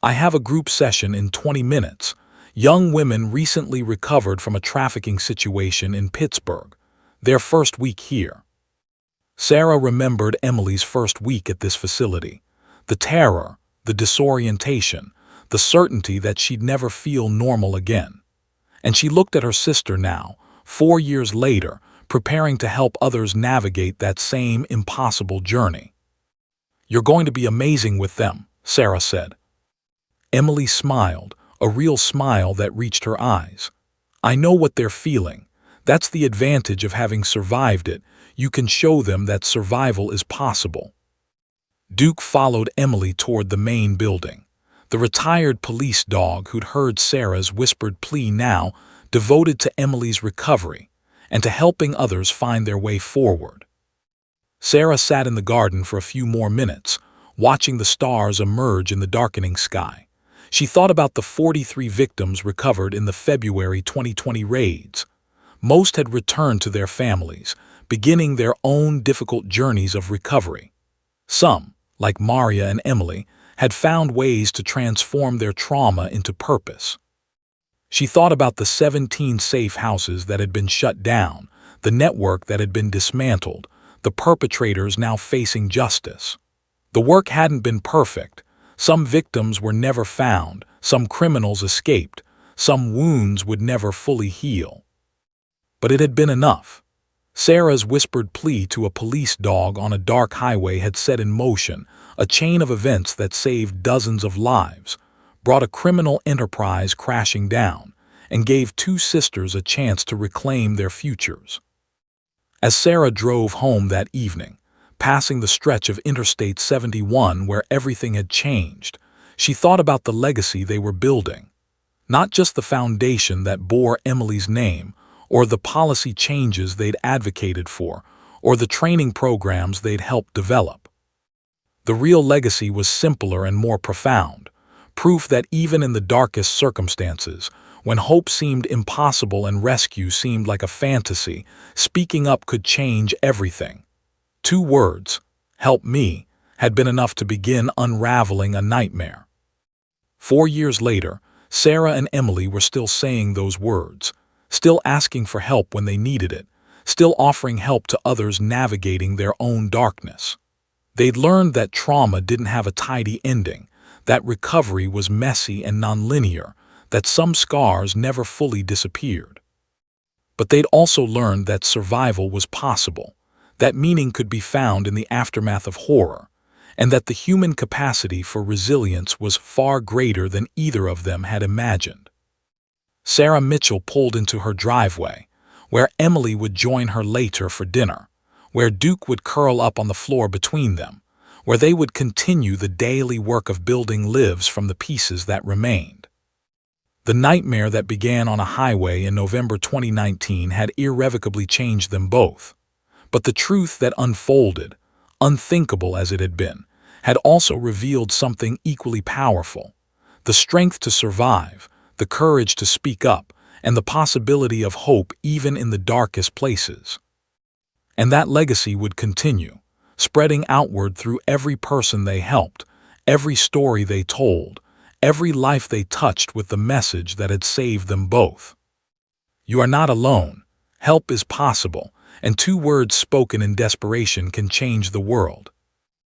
"I have a group session in 20 minutes. Young women recently recovered from a trafficking situation in Pittsburgh, their first week here." Sarah remembered Emily's first week at this facility. The terror, the disorientation, the certainty that she'd never feel normal again. And she looked at her sister now, 4 years later, preparing to help others navigate that same impossible journey. "You're going to be amazing with them," Sarah said. Emily smiled, a real smile that reached her eyes. I know what they're feeling. That's the advantage of having survived it. You can show them that survival is possible. Duke followed Emily toward the main building. The retired police dog who'd heard Sarah's whispered plea now devoted to Emily's recovery and to helping others find their way forward. Sarah sat in the garden for a few more minutes, watching the stars emerge in the darkening sky. She thought about the 43 victims recovered in the February 2020 raids. Most had returned to their families, beginning their own difficult journeys of recovery. Some, like Maria and Emily, had found ways to transform their trauma into purpose. She thought about the 17 safe houses that had been shut down, the network that had been dismantled, the perpetrators now facing justice. The work hadn't been perfect. Some victims were never found, some criminals escaped, some wounds would never fully heal. But it had been enough. Sarah's whispered plea to a police dog on a dark highway had set in motion a chain of events that saved dozens of lives, brought a criminal enterprise crashing down, and gave two sisters a chance to reclaim their futures. As Sarah drove home that evening, passing the stretch of Interstate 71 where everything had changed, she thought about the legacy they were building. Not just the foundation that bore Emily's name, or the policy changes they'd advocated for, or the training programs they'd helped develop. The real legacy was simpler and more profound, proof that even in the darkest circumstances, when hope seemed impossible and rescue seemed like a fantasy, speaking up could change everything. 2 words, "help me," had been enough to begin unraveling a nightmare. 4 years later, Sarah and Emily were still saying those words, still asking for help when they needed it, still offering help to others navigating their own darkness. They'd learned that trauma didn't have a tidy ending, that recovery was messy and nonlinear, that some scars never fully disappeared. But they'd also learned that survival was possible, that meaning could be found in the aftermath of horror, and that the human capacity for resilience was far greater than either of them had imagined. Sarah Mitchell pulled into her driveway, where Emily would join her later for dinner, where Duke would curl up on the floor between them, where they would continue the daily work of building lives from the pieces that remained. The nightmare that began on a highway in November 2019 had irrevocably changed them both. But the truth that unfolded, unthinkable as it had been, had also revealed something equally powerful: the strength to survive, the courage to speak up, and the possibility of hope even in the darkest places. And that legacy would continue, spreading outward through every person they helped, every story they told, every life they touched with the message that had saved them both. You are not alone. Help is possible, and 2 words spoken in desperation can change the world.